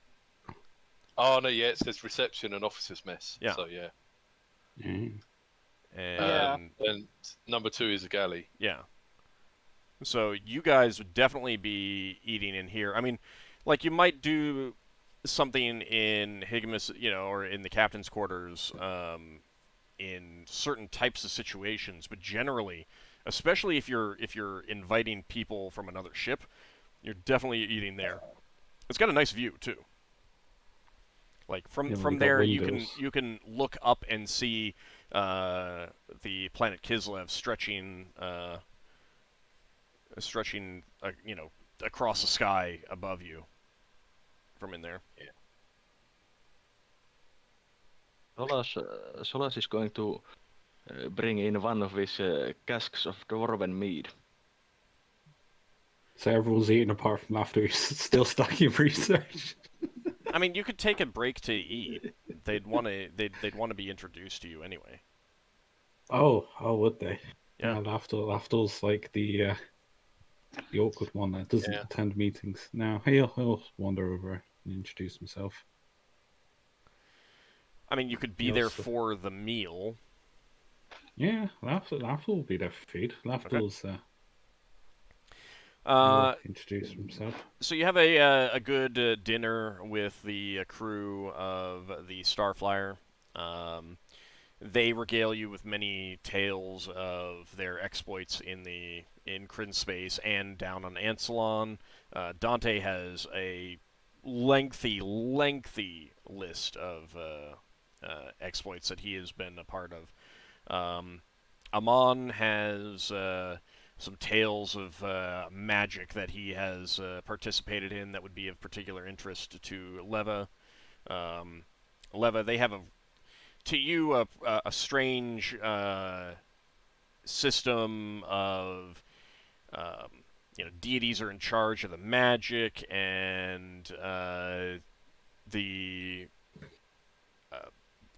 Oh no, yeah, it says reception and officers mess. Yeah. So yeah. And number 2 is a galley. Yeah. So you guys would definitely be eating in here. I mean, like you might do something in Higgimus, or in the captain's quarters, in certain types of situations, but generally, especially if you're inviting people from another ship, you're definitely eating there. It's got a nice view too. Like from there, you can look up and see the planet Kislev stretching across the sky above you from in there. Yeah. Solas is going to bring in one of his casks of dwarven mead. So everyone's eating apart from after he's still stuck in research. I mean, you could take a break to eat. They'd want to be introduced to you anyway. Oh, would they? Yeah. Lafdul's like the awkward one that doesn't attend meetings. No, he'll wander over and introduce himself. I mean, you could be there for the meal. Yeah, Lafdul will be there for food. Lafdul's introduce himself. So you have a good dinner with the crew of the Starflyer. They regale you with many tales of their exploits in Kryn space and down on Ansalon. Dante has a lengthy list of exploits that he has been a part of. Amon has some tales of magic that he has participated in that would be of particular interest to Leva. Leva, they have a strange system of deities are in charge of the magic, and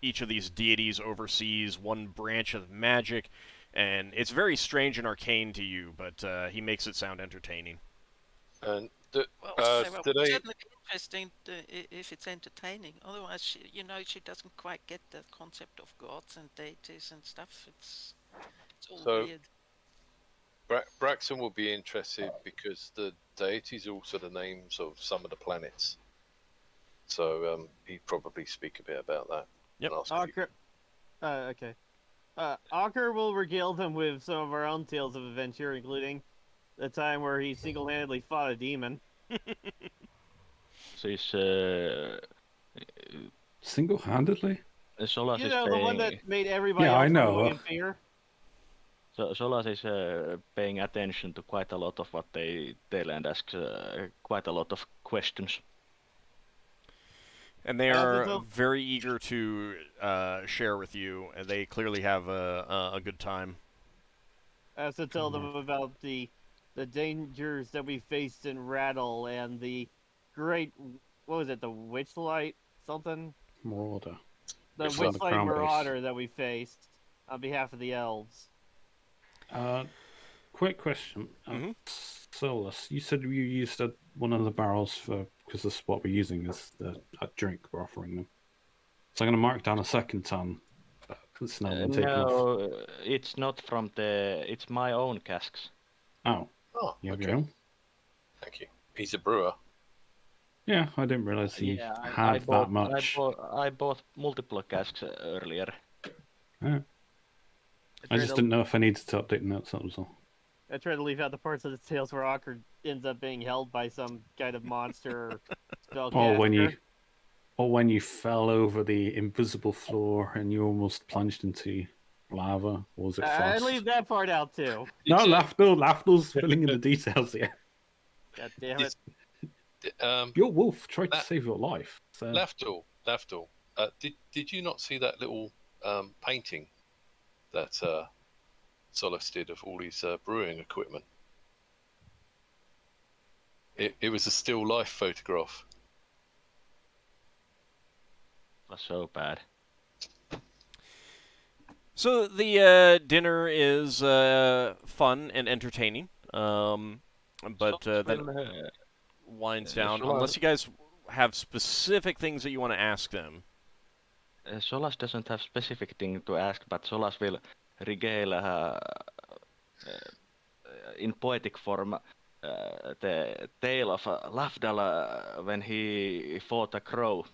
each of these deities oversees one branch of magic, and it's very strange and arcane to you, but he makes it sound entertaining. And Well, certainly interesting if it's entertaining. Otherwise, she doesn't quite get the concept of gods and deities and stuff. It's all weird. Braxon will be interested because the deities are also the names of some of the planets. So he'd probably speak a bit about that. Yep. Ockar, okay. Ockar will regale them with some of our own tales of adventure, including the time where he single-handedly fought a demon. Siis Single-handedly? Solas You is know, the one paying. that made everybody Yeah, I else run know. away in fear. So Solas is paying attention to quite a lot of what they tell and asks quite a lot of questions. And they As are until- very eager to share with you, and they clearly have a good time. I have to tell them about the dangers that we faced in Rattle and the great, what was it, the Witchlight something? Marauder. The Witchlight Witchlight Crown Base. Marauder that we faced on behalf of the elves. Quick question. Mhm. Solas, you said you used one of the barrels because this is what we're using is a drink we're offering them. So I'm going to mark down a second ton. It's now been taken off. No, it's not from the. It's my own casks. Oh, Oh, you have okay. your own? Thank you. He's a brewer. Yeah, I didn't realize he I had bought, that much. I bought multiple casks earlier. Yeah. I just didn't know if I needed to update notes, that was all. I tried to leave out the parts of the tales where Ockar ends up being held by some kind of monster or spellcaster. Or when you fell over the invisible floor and you almost plunged into lava. Or was it I frost? leave that part out too. No, Lafdul's filling in the details here. God damn it. Your wolf tried to save your life. So. Lafdul, did you not see that little painting that Solas did of all his brewing equipment? It was a still life photograph. Was so bad. So the dinner is fun and entertaining, but then winds down. Unless you guys have specific things that you want to ask them. Solas doesn't have specific thing to ask, but Solas will regale in poetic form the tale of Lafdul when he fought a crow.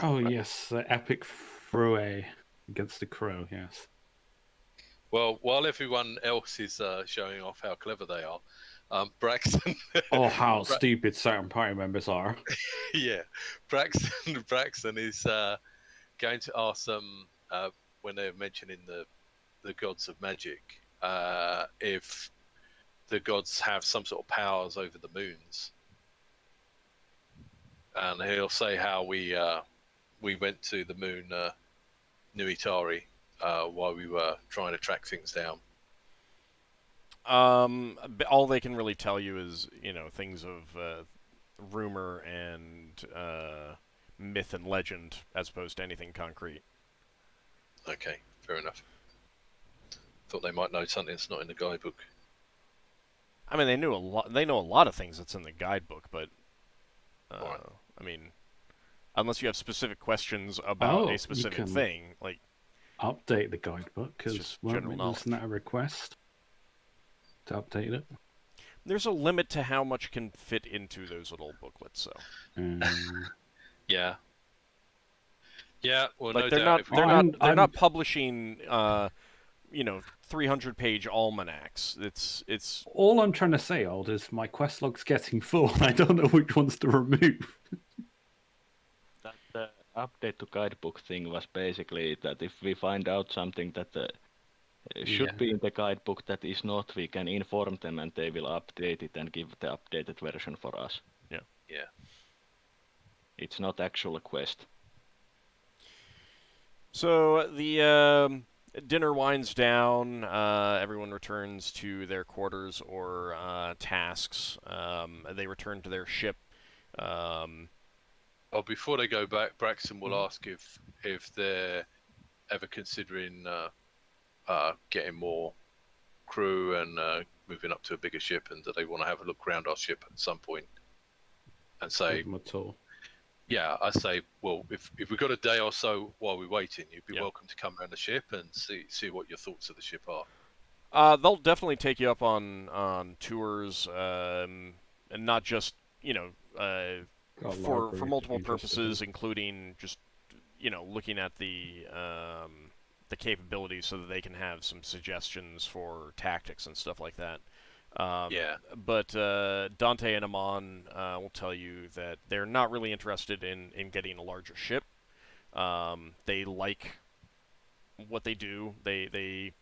Oh, yes, the epic fray against the crow, yes. Well, while everyone else is showing off how clever they are, Braxon... Or how stupid certain party members are. Yeah, Braxon is going to ask them, when they're mentioning the gods of magic, if the gods have some sort of powers over the moons. And he'll say how we went to the moon Nuitari while we were trying to track things down. All they can really tell you is, things of rumor and myth and legend, as opposed to anything concrete. Okay, fair enough. Thought they might know something that's not in the guidebook. I mean, they know a lot of things that's in the guidebook, but Right. I mean, unless you have specific questions about a specific thing, like update the guidebook because general knowledge. Wasn't that a request to update it? There's a limit to how much can fit into those little booklets, so. Yeah. Yeah. Well, like no they're not publishing 300-page almanacs. It's all I'm trying to say, Old, is my quest log's getting full. I don't know which ones to remove. That update to guidebook thing was basically that if we find out something that should be in the guidebook that is not, we can inform them and they will update it and give the updated version for us. Yeah. It's not actual quest. So the dinner winds down. Everyone returns to their quarters or tasks. They return to their ship. Before they go back, Braxon will ask if they're ever considering getting more crew and moving up to a bigger ship, and do they want to have a look around our ship at some point? And say, yeah, I say, well, if we've got a day or so while we're waiting, you'd be welcome to come around the ship and see what your thoughts of the ship are. They'll definitely take you up on tours, and not just for multiple purposes, including just looking at the capabilities so that they can have some suggestions for tactics and stuff like that. Yeah. But Dante and Amon will tell you that they're not really interested in getting a larger ship. They like what they do. They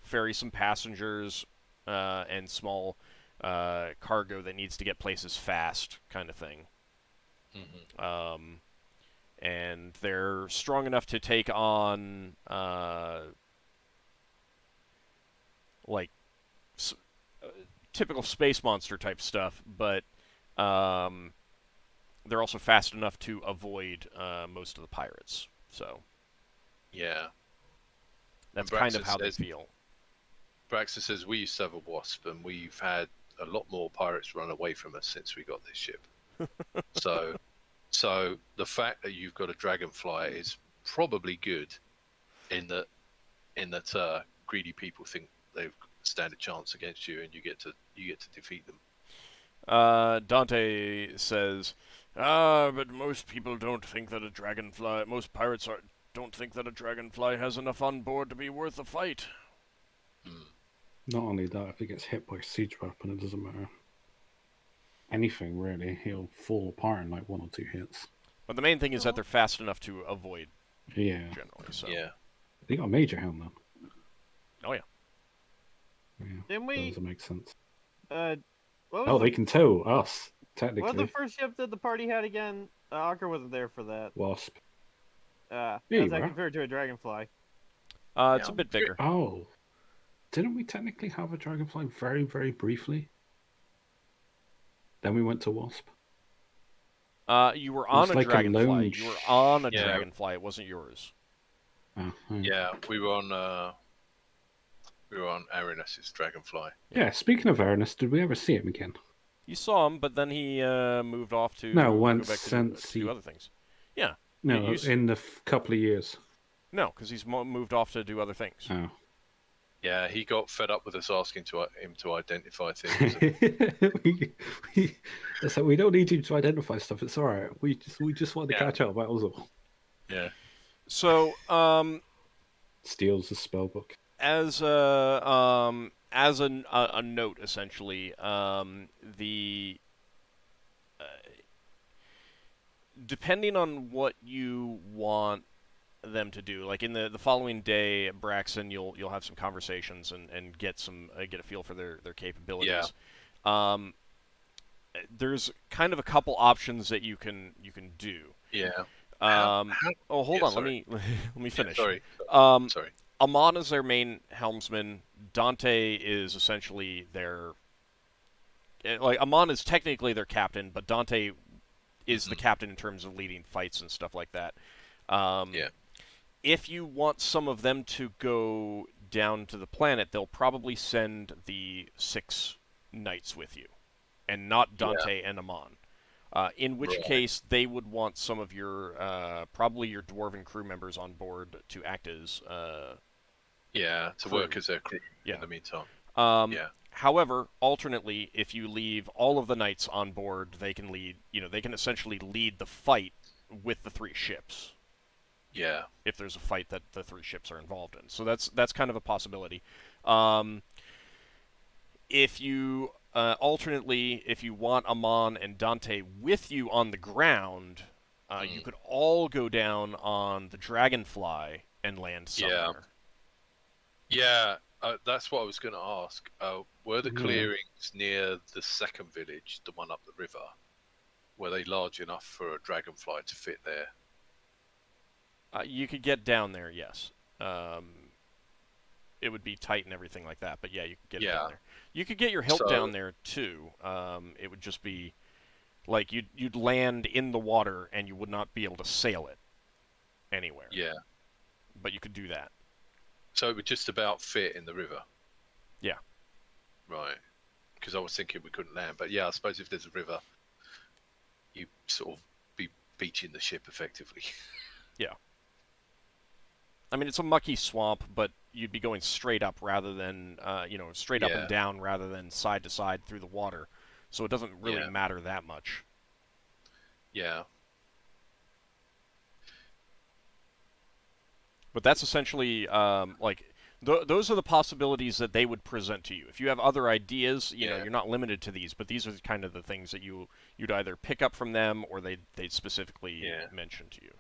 ferry some passengers and small cargo that needs to get places fast, kind of thing. Mm-hmm. And they're strong enough to take on like typical space monster type stuff, but they're also fast enough to avoid most of the pirates. So Yeah. that's And kind of Braxon how says- they feel. Braxton says we used to have a wasp, and we've had a lot more pirates run away from us since we got this ship. So the fact that you've got a dragonfly is probably good, in that greedy people think they've stand a chance against you, and you get to defeat them. Dante says, but most people don't think that a dragonfly. Most pirates don't think that a dragonfly has enough on board to be worth a fight. Not only that, if he gets hit by a siege weapon, it doesn't matter. Anything, really. He'll fall apart in like 1 or 2 hits. But the main thing is that they're fast enough to avoid, Yeah. generally. So. Yeah. They got a major helm, then. Oh, yeah. Yeah. Didn't we? Doesn't make sense. What was Oh, the, they can tow us, what was the technically. first ship that the party had again? Ockar wasn't there for that. Wasp. As you that were. compared to a dragonfly. It's a bit bigger. Oh. Didn't we technically have a dragonfly very, very briefly? Then we went to Wasp. You were on a like a dragonfly. lone You were on a Yeah. dragonfly. It wasn't yours. Oh, Yeah, we were on Aranus's dragonfly. Yeah, speaking of Aranus, did we ever see him again? You saw him, but then he moved off to No, go once back to since do he- other things. Yeah. No, You s- in the couple of years. No, because he's moved off to do other things. Oh. Yeah, he got fed up with us asking him to identify things. It's like, we don't need you to identify stuff. It's all right. We just want to Yeah. catch up. That was all. Yeah. So, Steals the spell book. as a note, essentially, the depending on what you want them to do, like in the following day, Braxon, you'll have some conversations and get a feel for their capabilities. There's kind of a couple options that you can do. Yeah. Hold yeah, on, sorry. let me finish. Sorry. Sorry. Amon is their main helmsman. Dante is essentially their Amon is technically their captain, but Dante is the captain in terms of leading fights and stuff like that. Yeah. If you want some of them to go down to the planet, they'll probably send the 6 knights with you, and not Dante and Amon. In which case, they would want some of your, probably your dwarven crew members on board to act as work as their crew Yeah. in the meantime. However, alternately, if you leave all of the knights on board, they can lead. They can essentially lead the fight with the 3 ships. Yeah. If there's a fight that the 3 ships are involved in, so that's kind of a possibility. If you alternately, if you want Amon and Dante with you on the ground, you could all go down on the Dragonfly and land somewhere. Yeah, that's what I was going to ask. Were the clearings near the second village, the one up the river, were they large enough for a dragonfly to fit there? You could get down there, yes. It would be tight and everything like that, but yeah, you could get down there. You could get your hilt down there too. It would just be like you'd land in the water and you would not be able to sail it anywhere. Yeah. But you could do that. So it would just about fit in the river? Yeah. Right. Because I was thinking we couldn't land, but yeah, I suppose if there's a river, you sort of be beaching the ship effectively. Yeah. I mean, it's a mucky swamp, but you'd be going straight up rather than, straight up and down rather than side to side through the water. So it doesn't really matter that much. Yeah. But that's essentially, Those are the possibilities that they would present to you. If you have other ideas, you know, Yeah. you're not limited to these, but these are kind of the things that you'd either pick up from them or they'd specifically mention to you.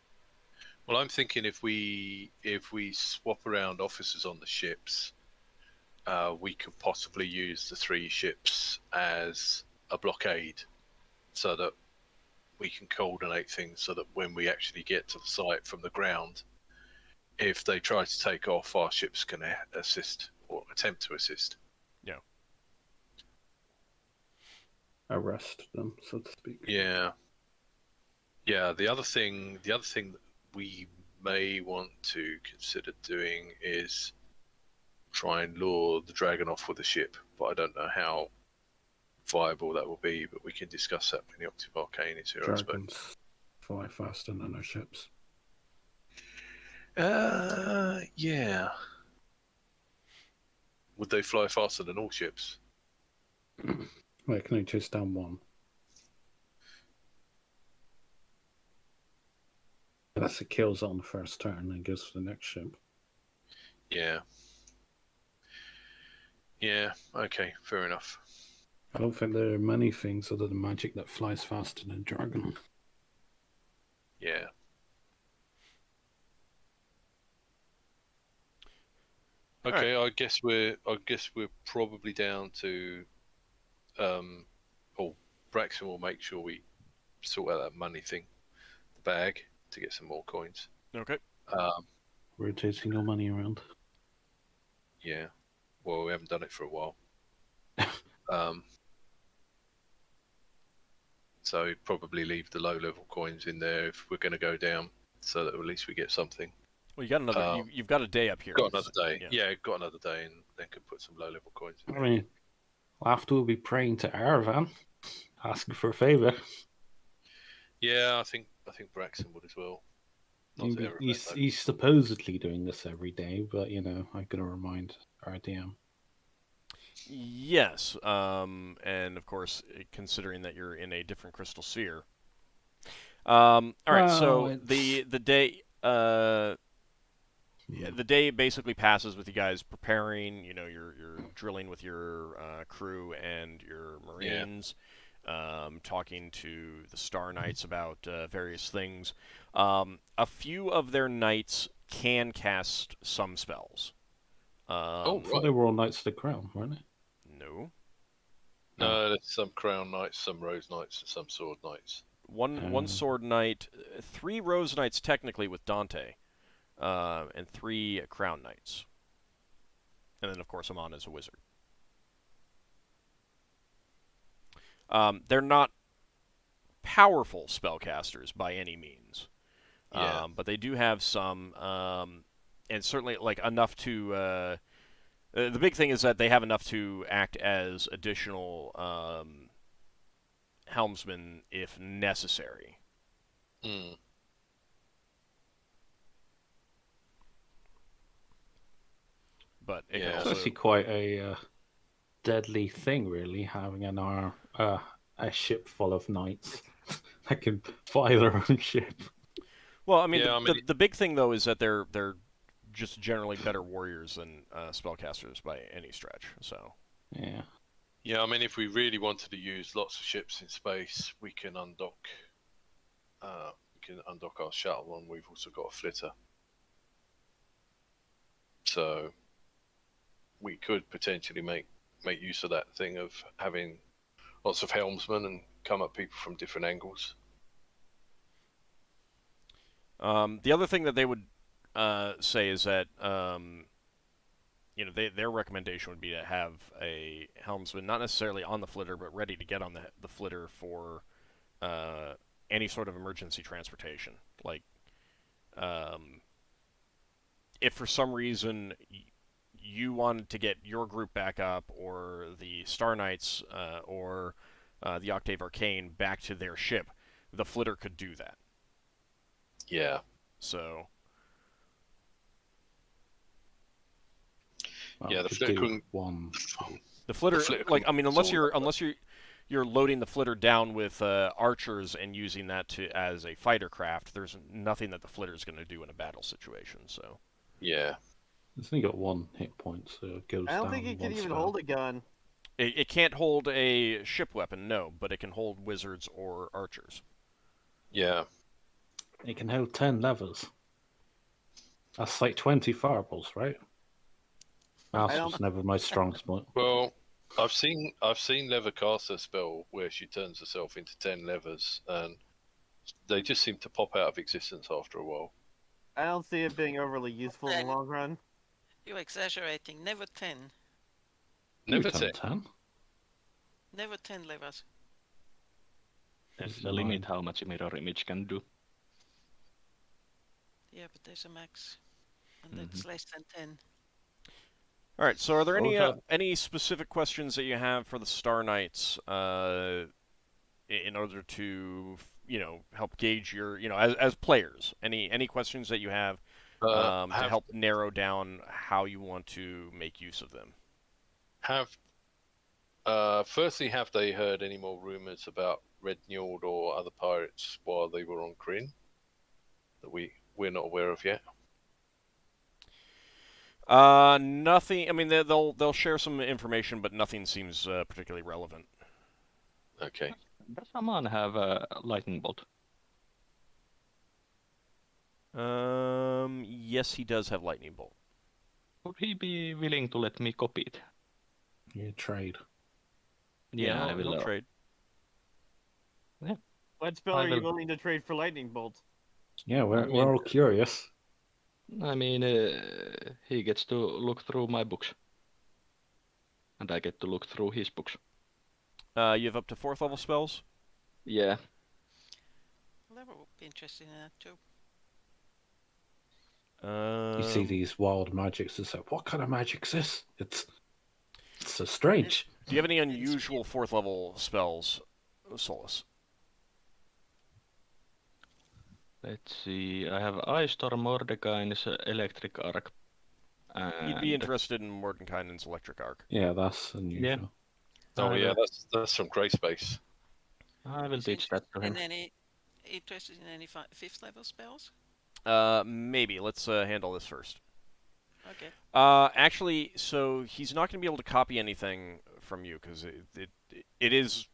Well, I'm thinking if we swap around officers on the ships, we could possibly use the 3 ships as a blockade, so that we can coordinate things, so that when we actually get to the site from the ground, if they try to take off, our ships can assist or attempt to assist. Yeah. Arrest them, so to speak. Yeah. Yeah. The other thing that we may want to consider doing is try and lure the dragon off with a ship, but I don't know how viable that will be. But we can discuss that when the Octave Arcane is here. Dragons fly faster than our ships. Yeah. Would they fly faster than all ships? Well, I can only chase down one. Unless it kills on the first turn and goes to the next ship. Yeah. Yeah, okay, fair enough. I don't think there are many things other than magic that flies faster than dragon. Yeah. Okay, I guess we're probably down to Braxon will make sure we sort out that money thing, the bag, to get some more coins. Okay. Rotating your money around. Yeah. Well, we haven't done it for a while. So probably leave the low level coins in there if we're going to go down, so that at least we get something. Well, you got another. You've got a day up here. Got another day. Yeah, got another day, and then could put some low level coins in. I mean, Lafdul will be praying to Aravan, asking for a favour. Yeah, I think Braxon would as well. He's supposedly doing this every day, but you know, I'm gonna remind our DM. Yes, and of course, considering that you're in a different crystal sphere. All right, so the day. The day basically passes with you guys preparing. You know, you're drilling with your crew and your marines, talking to the Star Knights about various things. A few of their knights can cast some spells. I thought they were all Knights of the Crown, weren't they? No. No, there's some Crown Knights, some Rose Knights, and some Sword Knights. One Sword Knight, 3 Rose Knights technically with Dante. And 3 Crown Knights. And then, of course, Amon is a wizard. They're not powerful spellcasters by any means. Yeah. But they do have some, and certainly like enough to... the big thing is that they have enough to act as additional helmsmen if necessary. Mm. But it it's actually quite a deadly thing, really, having a ship full of knights that can fly their own ship. Well, I mean, the big thing though is that they're just generally better warriors than spellcasters by any stretch. So yeah. I mean, if we really wanted to use lots of ships in space, we can undock. Our shuttle, and we've also got a flitter. So we could potentially make use of that thing of having lots of helmsmen and come at people from different angles. The other thing that they would say is that you know, their recommendation would be to have a helmsman not necessarily on the flitter, but ready to get on the flitter for any sort of emergency transportation. Like, if for some reason you wanted to get your group back up, or the Star Knights, or the Octave Arcane back to their ship, the flitter could do that. Yeah. So. Well, yeah, the flitter couldn't. The flitter, like, I mean, unless you're loading the flitter down with archers and using that as a fighter craft, there's nothing that the flitter is going to do in a battle situation. So. Yeah. It's only got 1 hit point, so it goes I don't down think it can one even spell. hold a gun. It can't hold a ship weapon, no, but it can hold wizards or archers. Yeah. It can hold 10 levers. That's like 20 fireballs, right? Mouse don't- was never my strong spot. Well, I've seen Lever cast a spell where she turns herself into 10 levers, and they just seem to pop out of existence after a while. I don't see it being overly useful in the long run. You're exaggerating. Never 10. Never You've done 10. 10. Never 10 levers. There's a limit how much a mirror image can do. Yeah, but there's a max. And that's less than 10. All right. So, are there Also- any specific questions that you have for the Star Knights in order to help gauge your as players? Any questions that you have to help narrow down how you want to make use of them? Firstly, have they heard any more rumors about Red Njord or other pirates while they were on Kryn that we're not aware of yet? Nothing. I mean, they'll share some information, but nothing seems particularly relevant. Okay. Does Aman have a lightning bolt? Yes, he does have lightning bolt. Would he be willing to let me copy it? You trade. Yeah, I will. He'll trade. What spell I are you will- willing to trade for lightning bolt? Yeah, we're mean- all curious. I mean, he gets to look through my books. And I get to look through his books. You have up to 4th level spells. Yeah. Lever would be interested in that too. You see these wild magics. It's like, what kind of magic's this? It's so strange. Do you have any unusual 4th level spells, Solas? Let's see. I have Ice Storm, Mordekainen's Electric Arc. You'd be and- interested in Mordenkainen's Electric Arc. Yeah, that's unusual. Oh I yeah, will- that's from Grey Space. I will Is teach that to him. Interested in any 5th level spells? Maybe. Let's handle this first. Okay. Actually, so he's not going to be able to copy anything from you because it is.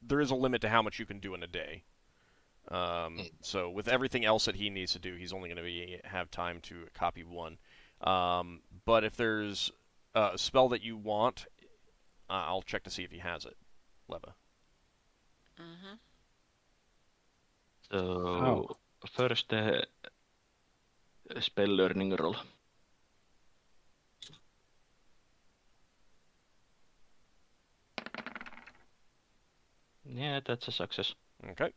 There is a limit to how much you can do in a day. So with everything else that he needs to do, he's only going to have time to copy 1. But if there's a spell that you want, I'll check to see if he has it, Leva. Mm-hmm. So, first spell learning roll. Yeah, that's a success. Okay.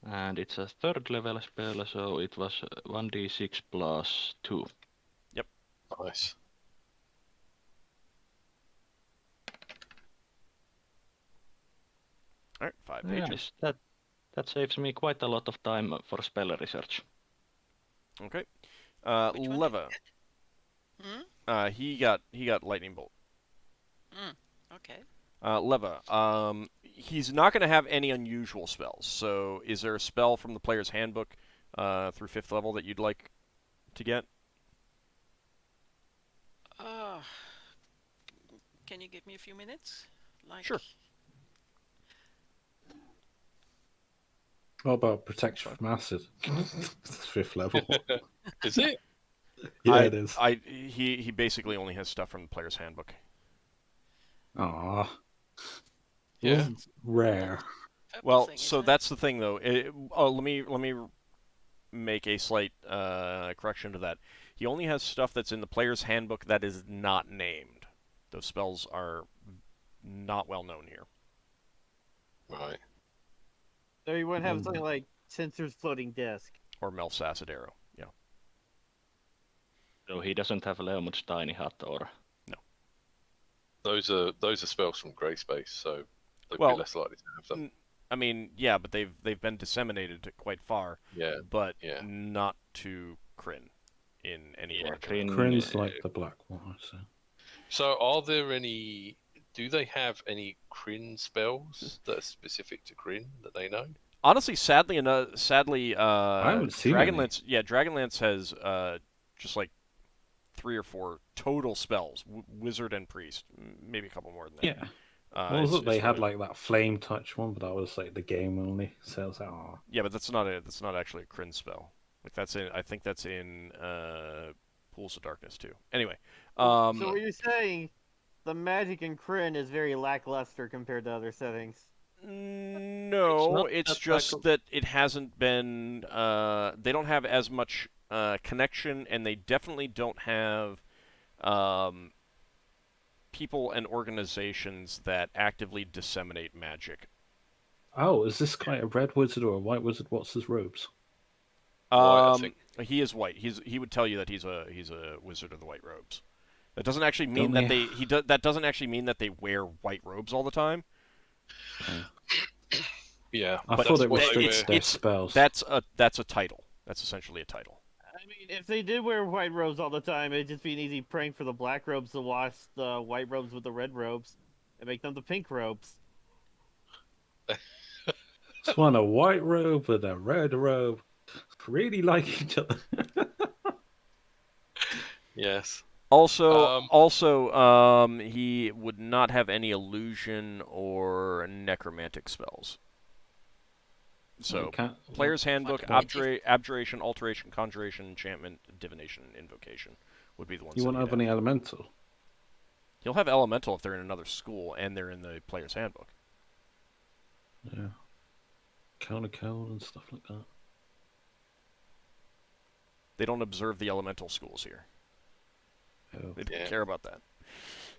And it's a 3rd level spell, so it was 1d6 plus 2. Nice. All right. 5 pages. Nice. That saves me quite a lot of time for spell research. Okay. Which one Leva. Hmm? He got lightning bolt. Okay. Leva. He's not going to have any unusual spells. So, is there a spell from the player's handbook through 5th level that you'd like to get? Can you give me a few minutes? Sure. What about protection from acid? It's 5th level. Is it? Yeah, it is. He basically only has stuff from the player's handbook. Aww. Yeah. Rare. Purple Well, thing, so isn't it? that's the thing, though. Let me make a slight correction to that. He only has stuff that's in the player's handbook that is not named. Those spells are not well known here. Right. So you wouldn't have something like Censor's Floating Disc. Or Mel's Acid Arrow. Yeah. So he doesn't have Leomund's Tiny Hut or... Those are spells from Grey Space, so they'd Well, be less likely to have them. I mean, yeah, but they've been disseminated quite far, Yeah. but Yeah. not to Kryn in any large way. Kryn's like the black one, so. So, are there any? Do they have any Kryn spells that are specific to Kryn that they know? Honestly, sadly, I haven't seen any. Dragonlance. Yeah, Dragonlance has just like 3 or 4 total spells, wizard and priest, maybe a couple more than that. Yeah. What was it's- it? They it's had really- like that flame touch one, but that was like the game only. So I was like, oh. Yeah, but that's not actually a Kryn spell. Like I think that's in Pools of Darkness too. Anyway, So what you're saying, the magic in Kryn is very lackluster compared to other settings. no, it's that just that it hasn't been. They don't have as much connection, and they definitely don't have people and organizations that actively disseminate magic. Oh, is this quite a red wizard or a white wizard? What's his robes? White, I think. He is white. He would tell you that he's a wizard of the white robes. That doesn't actually Don't mean that they- that doesn't actually mean that they wear white robes all the time. Yeah, I But thought it what they restricted wear. their it's- spells. That's a title. That's essentially a title. I mean, if they did wear white robes all the time, it'd just be an easy prank for the black robes to wash the white robes with the red robes and make them the pink robes. Just want a white robe with a red robe. Really like each other. Yes. Also, he would not have any illusion or necromantic spells. So, Player's Handbook, Abjuration, Alteration, Conjuration, Enchantment, Divination, Invocation would be the ones. You won't have any elemental. He'll have Elemental if they're in another school and they're in the Player's Handbook. Yeah. Counter and stuff like that. They don't observe the Elemental schools here. Oh. They don't Yeah. care about that.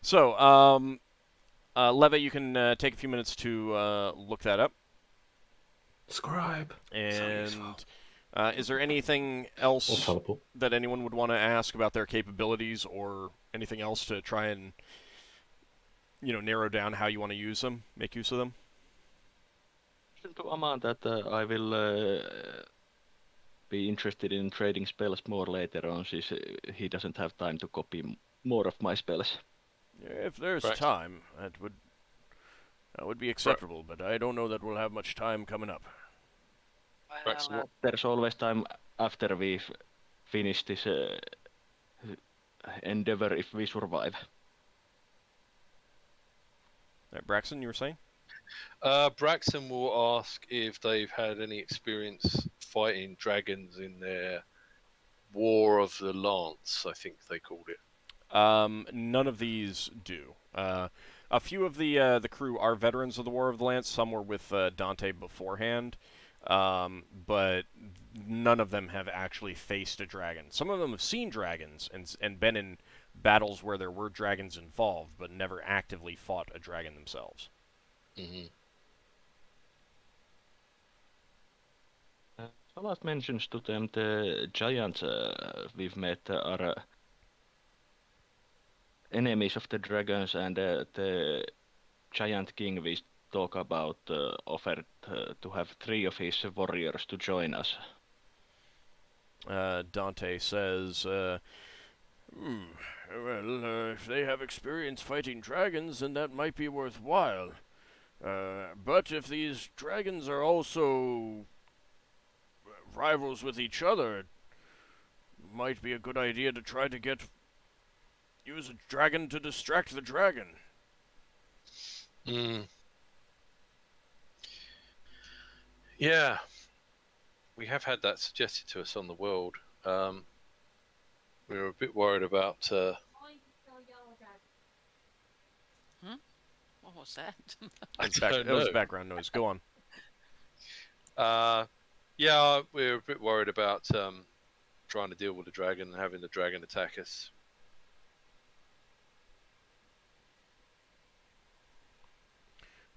So, Leva, you can take a few minutes to look that up. Scribe. And is there anything Or else teleport. that anyone would want to ask about their capabilities, or anything else to try and, narrow down how you want to use them, make use of them? To Aman that I will be interested in trading spells more later on, since he doesn't have time to copy more of my spells. If there's Right. time, that would be acceptable, but I don't know that we'll have much time coming up. Braxon, what? There's always time after we've finished this endeavor if we survive. All right, Braxon, you were saying? Braxon will ask if they've had any experience fighting dragons in their War of the Lance, I think they called it. None of these do. A few of the crew are veterans of the War of the Lance. Some were with Dante beforehand, but none of them have actually faced a dragon. Some of them have seen dragons and been in battles where there were dragons involved, but never actively fought a dragon themselves. Mm-hmm. Solas mentions to them the giants we've met are enemies of the dragons, and the giant king we talk about offered to have 3 of his warriors to join us. Dante says, if they have experience fighting dragons, then that might be worthwhile. But if these dragons are also rivals with each other, it might be a good idea to try to use a dragon to distract the dragon. Yeah. We have had that suggested to us on the world. We were a bit worried about... What was that? That was background noise. Go on. Yeah, we were a bit worried about trying to deal with the dragon and having the dragon attack us.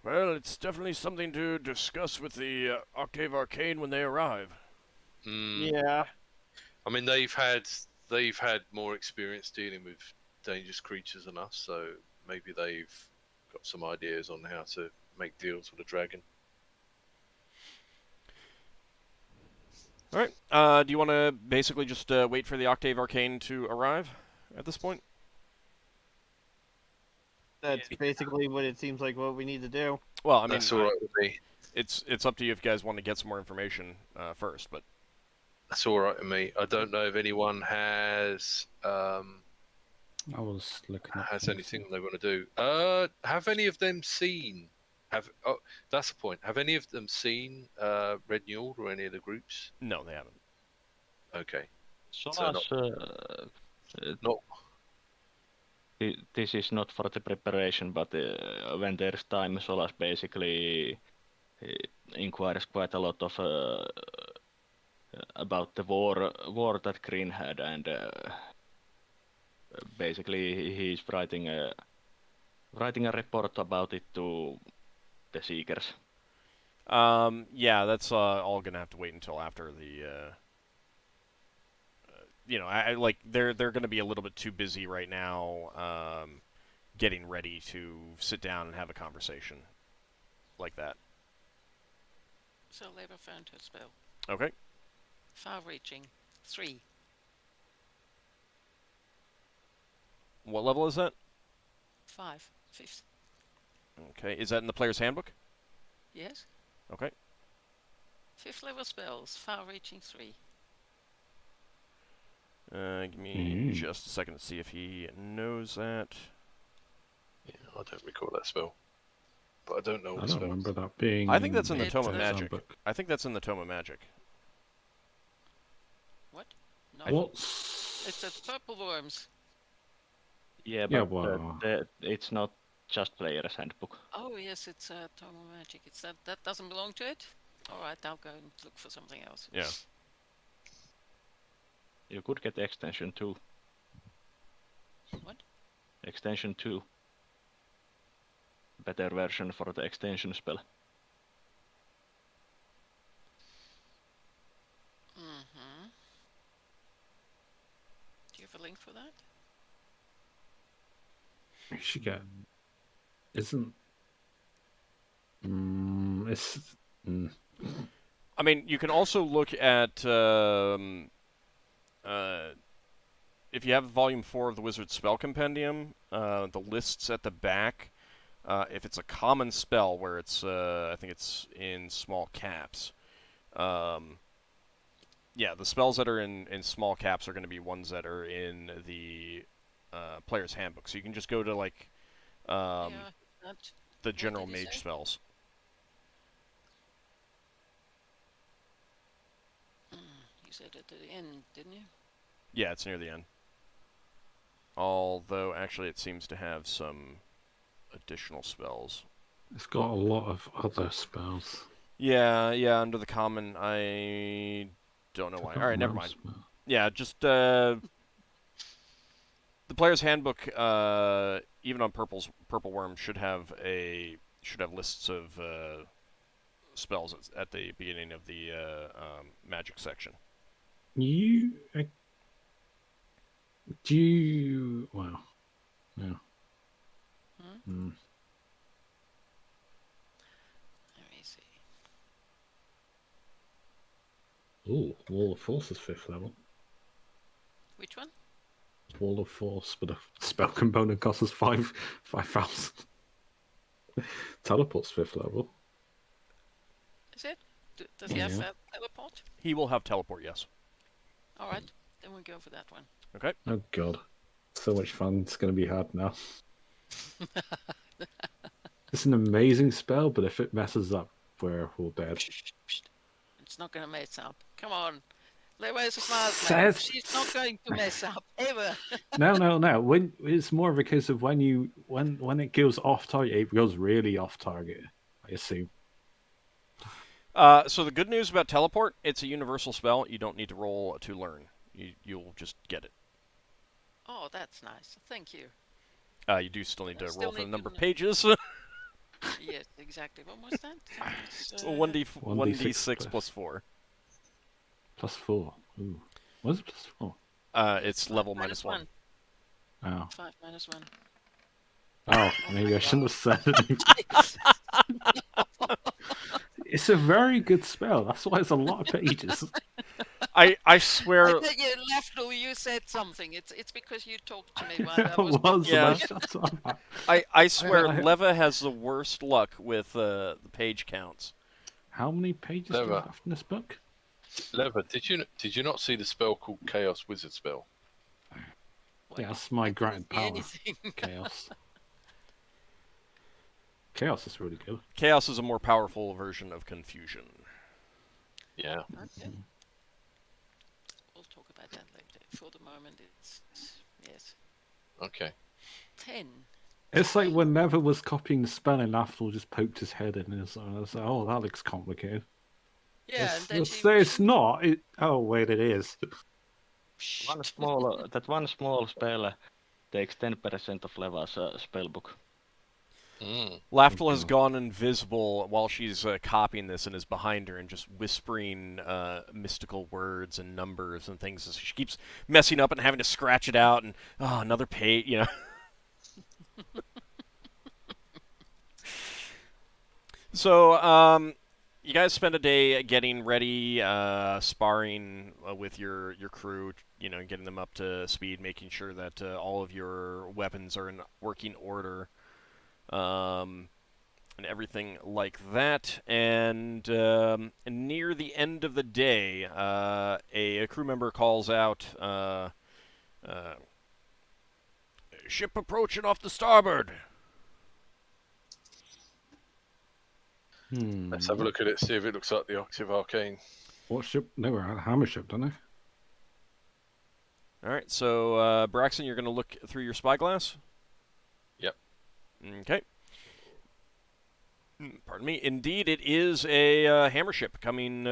Well, it's definitely something to discuss with the Octave Arcane when they arrive. Yeah. I mean, they've had more experience dealing with dangerous creatures than us, so maybe they've got some ideas on how to make deals with a dragon. All right. Do you want to basically just wait for the Octave Arcane to arrive at this point? That's basically what it seems like what we need to do. Well, I mean, That's all right with me. it's up to you if you guys want to get some more information first, but That's all right with me. I don't know if anyone has I was looking at anything they want to do. Have any of them seen? That's the point. Have any of them seen Red Njord or any of the groups? No, they haven't. Okay. Solas, Not. this is not for the preparation, but when there's time, Solas basically inquires quite a lot of about the war that Green had, and basically he's writing a report about it to the Seekers. Yeah, that's all gonna have to wait until after the. I like they're gonna be a little bit too busy right now, getting ready to sit down and have a conversation like that. So Leva found her spell. Okay. Far-reaching. 3. What level is that? 5. 5th. Okay. Is that in the player's handbook? Yes. Okay. 5th level spells. Far-reaching 3. Give me just a second to see if he knows that. Yeah, I don't recall that spell, but I don't know. I don't remember that being. I think that's in the It's Tome of the Magic. handbook. I think that's in the Tome of Magic. What? No. What's? It's the purple worms. Yeah, Yeah, but well- it's not just player's handbook. Oh yes, it's a Tome of Magic. It's that doesn't belong to it. All right, I'll go and look for something else. Yeah. You could get extension 2. What? Extension 2. Better version for the extension spell. Mm-hmm. Do you have a link for that? You should get. Isn't. It's. I mean, you can also look at if you have Volume 4 of the Wizard's Spell Compendium, the lists at the back. If it's a common spell where it's, I think it's in small caps. Yeah, the spells that are in small caps are going to be ones that are in the player's handbook. So you can just go to like Yeah, that. the general did you mage say? spells. You said at the end, didn't you? Yeah, it's near the end. Although, actually, it seems to have some additional spells. It's got a lot of other spells. Yeah, under the common, I don't know why. Alright, never mind. Spell. Yeah, just, the player's handbook, even on Purple Worm, should have lists of, spells at the beginning of the, magic section. Wow. Yeah. Let me see. Ooh, Wall of Force is 5th level. Which one? Wall of Force, but a spell component costs us 5,000. Teleport's 5th level. Is it? Does he have Yeah. that teleport? He will have teleport, yes. All right, then we'll go for that one. Okay. Oh god. So much fun. It's going to be hard now. It's an amazing spell, but if it messes up, we're all dead. It's not going to mess up. Come on. Leva is a smart man. Says- She's not going to mess up, ever. No. When it's more of a case of when it goes off target, it goes really off target, I assume. So the good news about teleport, it's a universal spell. You don't need to roll to learn. You'll just get it. Oh, that's nice. Thank you. You do still need to Still roll for the need number to of pages. Yes, exactly. What was that? It's, 1d6 plus 4. Plus 4. Ooh. What is it plus 4? It's level minus 1. Oh. 5 minus 1. Oh, maybe I shouldn't have said it. It's a very good spell. That's why it's a lot of pages. I swear. Lafdul, you said something. It's because you talked to me while I It was. was, Yeah. and I shut up. I swear, I- Leva has the worst luck with the page counts. How many pages do we Never. have in this book? Lever, did you not see the spell called Chaos Wizard spell? Yeah, that's my I couldn't grand see power. anything. Chaos. Chaos is really good. Chaos is a more powerful version of confusion. Yeah. Okay. We'll talk about that later. For the moment, it's yes. Okay. 10. It's like when Never was copying the spell and Lafdul just poked his head in and was like, oh, that looks complicated. Yeah, and then It's not. Oh, wait, it is. That one small spell takes 10% of Leva's spellbook. Lafdul has gone invisible while she's copying this and is behind her and just whispering mystical words and numbers and things. She keeps messing up and having to scratch it out and, oh, another page, you know. So, you guys spend a day getting ready, sparring with your crew, you know, getting them up to speed, making sure that all of your weapons are in working order, and everything like that. And near the end of the day, a crew member calls out, "Ship approaching off the starboard." Let's have a look at it, see if it looks like the Octave Arcane. What ship? They were a hammer ship, don't they? All right, so Braxon, you're going to look through your spyglass? Yep. Okay. Pardon me. Indeed, it is a hammer ship coming,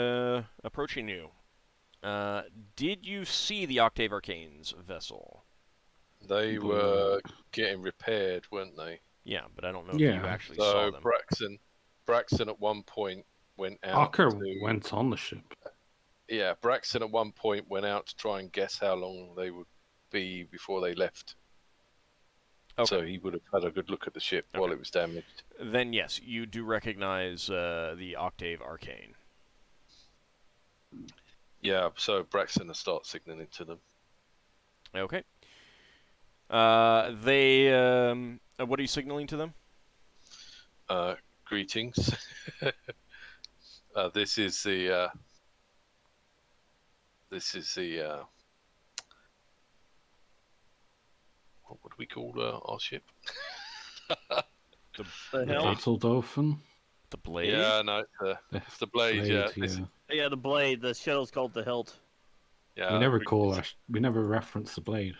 approaching you. Did you see the Octave Arcane's vessel? They were getting repaired, weren't they? Yeah, but I don't know if you actually saw them. Braxon at one point went out. Ockar went on the ship. Yeah, Braxon at one point went out to try and guess how long they would be before they left. Okay. So he would have had a good look at the ship while it was damaged. Then yes, you do recognize the Octave Arcane. Yeah, so Braxton will start signaling to them. Okay. What are you signaling to them? Greetings. This is the what would we call our ship? The Battle Dolphin. The Blade? Yeah, no, it's the Blade. Yeah, yeah, the Blade. The shuttle's called the Hilt. Yeah, we never reference the Blade.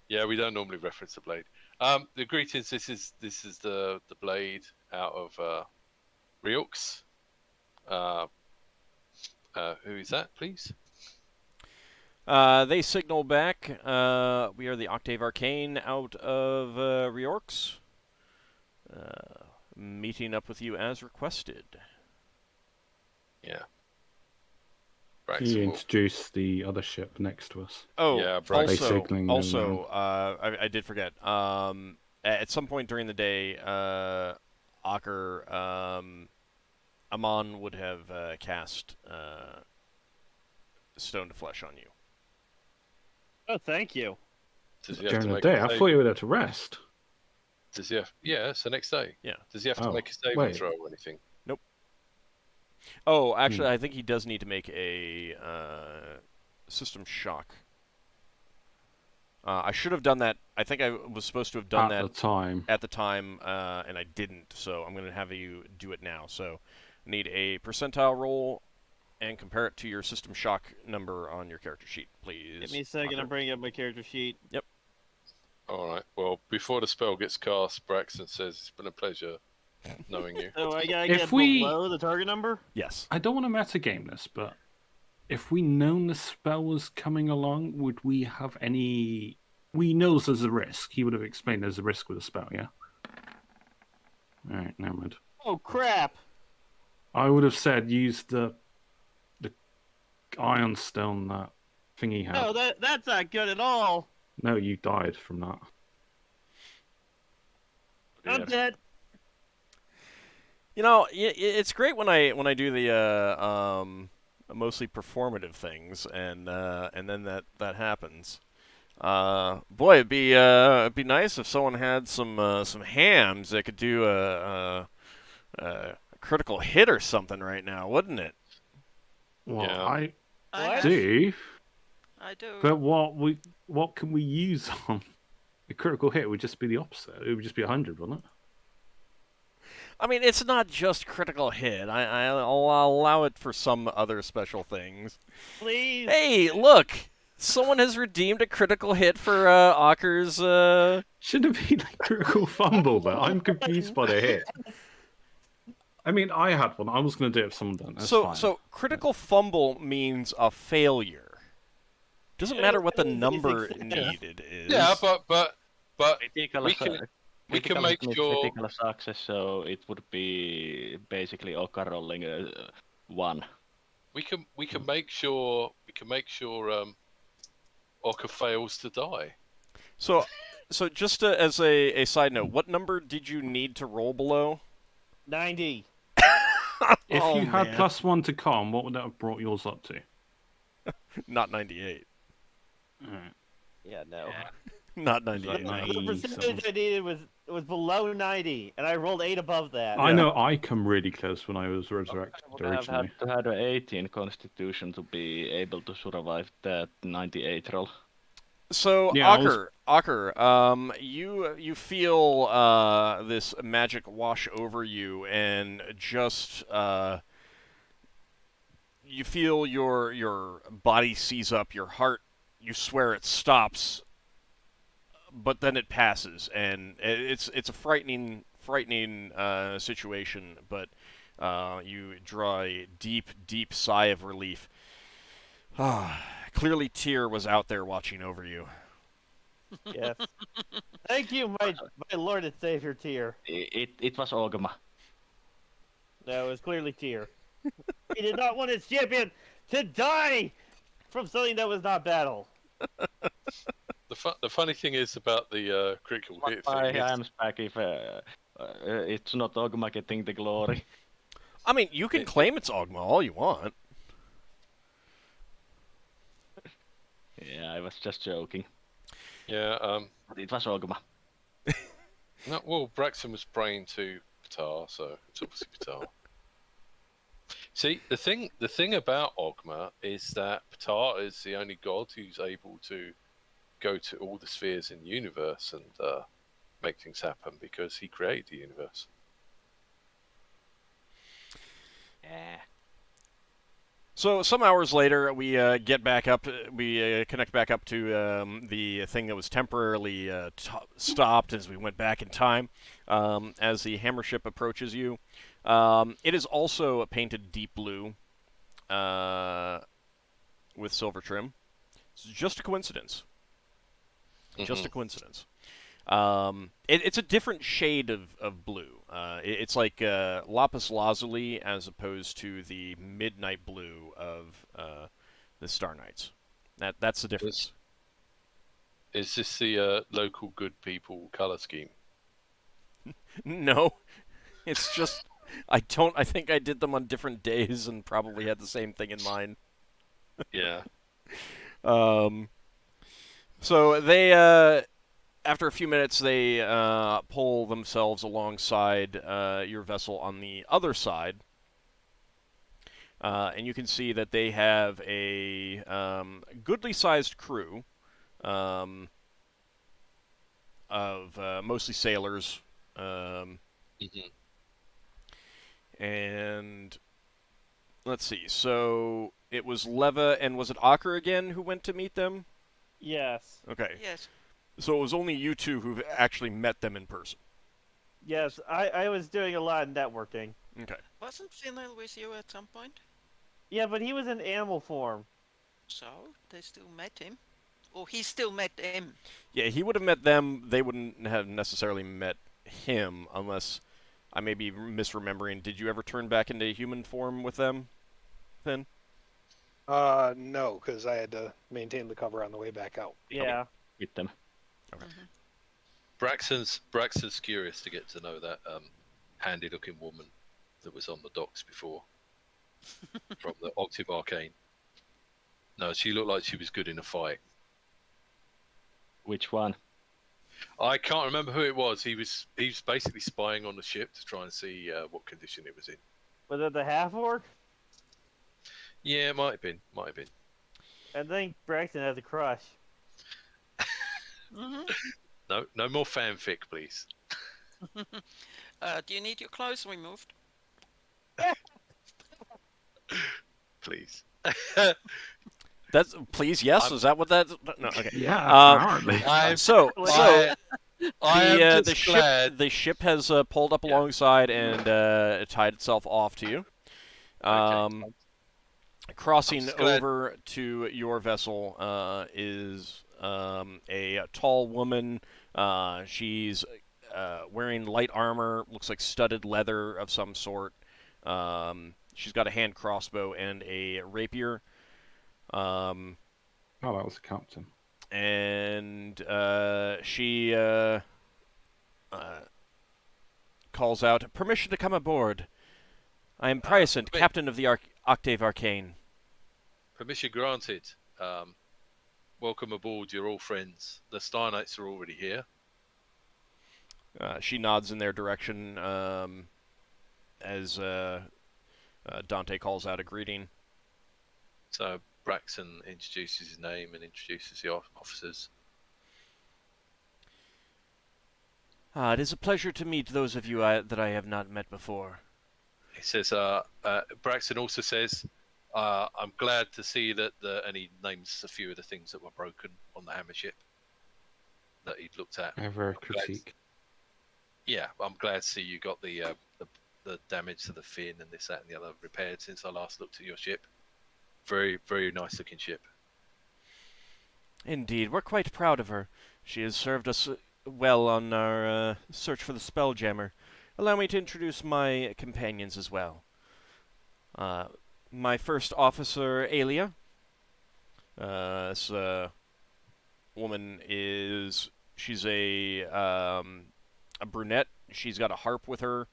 Yeah, we don't normally reference the Blade. The greetings. This is the Blade out of Riux. Who is that, please? They signal back. We are the Octave Arcane out of Riorx. Meeting up with you as requested. Yeah. He introduced the other ship next to us. Oh, yeah, also, I did forget. At some point during the day, Ockar, Amon would have cast Stone to Flesh on you. Oh, thank you. During the day? I thought you were there to rest. Does he have? Yeah, it's the next day. Yeah. Does he have to make a saving throw or anything? Nope. Oh, actually, I think he does need to make a system shock. I should have done that. I think I was supposed to have done that at the time, and I didn't. So I'm going to have you do it now. So I need a percentile roll and compare it to your system shock number on your character sheet, please. Give me a second. I'm bringing up my character sheet. Yep. All right. Well, before the spell gets cast, Braxton says it's been a pleasure knowing you. So I gotta get below the target number? Yes. I don't want to metagame this, but if we known the spell was coming along, would we have any... We know there's a risk. He would have explained there's a risk with the spell, yeah? Alright, never mind. Oh, crap! I would have said use the Iron Stone, that thingy had. No, that's not good at all! No, you died from that. I'm dead. You know, it's great when I do the mostly performative things, and then that happens. Boy, it'd be nice if someone had some hams that could do a critical hit or something right now, wouldn't it? Well, Yeah. I I have, do, I do. but what can we use on a critical hit? Would just be the opposite. It would just be 100, wouldn't it? I mean, it's not just critical hit. I'll allow it for some other special things. Please. Hey, look! Someone has redeemed a critical hit for Ockar's. Shouldn't it be like critical fumble though? I'm confused by the hit. I mean, I had one. I was going to do it if someone done. That's fine. So critical fumble means a failure. Doesn't matter what the number needed is. Yeah, but Critical we can critical make means sure. critical success, so it would be basically Ockar rolling a 1. We can make sure Ockar fails to die. So just as a side note, what number did you need to roll below? 90. If Oh, you had man. +1 to con, what would that have brought yours up to? Not 98. Yeah, no. Not 98. Like The 90 percentage something. I needed was below 90, and I rolled 8 above that. I know I come really close when I was resurrected I would have originally. had to have an 18 constitution to be able to survive that 98 roll. So Yeah, Ockar, you feel this magic wash over you, and just you feel your body seize up, your heart. You swear it stops, but then it passes, and it's a frightening situation. But you draw a deep sigh of relief. Clearly, Tyr was out there watching over you. Yes. Thank you, my Lord and Savior Tyr. It was Ogma. No, it was clearly Tyr. He did not want his champion to die from something that was not battle. The funny thing is about the critical hit My thing. hands back if it's not Ogma getting the glory. I mean, you can claim it's Ogma all you want. Yeah, I was just joking. Yeah. But it was Ogma. No, well, Braxon was praying to Ptah, so it's obviously Ptah. See, the thing about Ogma is that Ptah is the only god who's able to go to all the spheres in the universe and make things happen because he created the universe. Yeah. So some hours later, we get back up. We connect back up to the thing that was temporarily stopped as we went back in time. As the hammer ship approaches you, it is also painted deep blue with silver trim. It's just a coincidence. Just a coincidence. It's a different shade of blue. It's like lapis lazuli as opposed to the midnight blue of the Star Knights. That's the difference. Is this the local good people color scheme? No, it's just I think I did them on different days and probably had the same thing in mind. Yeah. So they after a few minutes, they pull themselves alongside your vessel on the other side. And you can see that they have a goodly-sized crew of mostly sailors. And let's see. So it was Leva, and was it Ockar again who went to meet them? Yes. Okay. Yes. So it was only you two who've actually met them in person. Yes, I was doing a lot of networking. Okay. Wasn't Finnel with you at some point? Yeah, but he was in animal form. So they still met him, or he still met them. Yeah, he would have met them. They wouldn't have necessarily met him unless I may be misremembering. Did you ever turn back into human form with them, Finn? No, because I had to maintain the cover on the way back out. Yeah. With them. Okay. Braxon's curious to get to know that handy-looking woman that was on the docks before from the Octave Arcane. No, she looked like she was good in a fight. Which one? I can't remember who it was. He was basically spying on the ship to try and see what condition it was in. Was it the half-orc? Yeah, it might have been. Might have been. I think Braxton has a crush. Hmm. No more fanfic, please. Do you need your clothes removed? Please. That's please. Yes, I'm- is that what that? No. Okay. Yeah, apparently. I am The just glad. ship has pulled up Yeah. alongside and tied itself off to you. Okay. Crossing just glad- over to your vessel is a tall woman. She's wearing light armor, looks like studded leather of some sort. She's got a hand crossbow and a rapier. Oh, that was the captain. And she calls out, "Permission to come aboard. I am Priacent, wait. captain of the Octave Arcane." Permission granted. Welcome aboard. You're all friends. The Star Knights are already here. She nods in their direction as Dante calls out a greeting. So Braxon introduces his name and introduces the officers. It is a pleasure to meet those of you that I have not met before. He says, Braxton also says, I'm glad to see that and he names a few of the things that were broken on the hammer ship that he'd looked at. Ever critique. Yeah, I'm glad to see you got the damage to the fin and this, that, and the other repaired since I last looked at your ship. Very, very nice looking ship. Indeed, we're quite proud of her. She has served us well on our search for the Spelljammer. Allow me to introduce my companions as well. My first officer, Aelia. This woman she's a brunette. She's got a harp with her,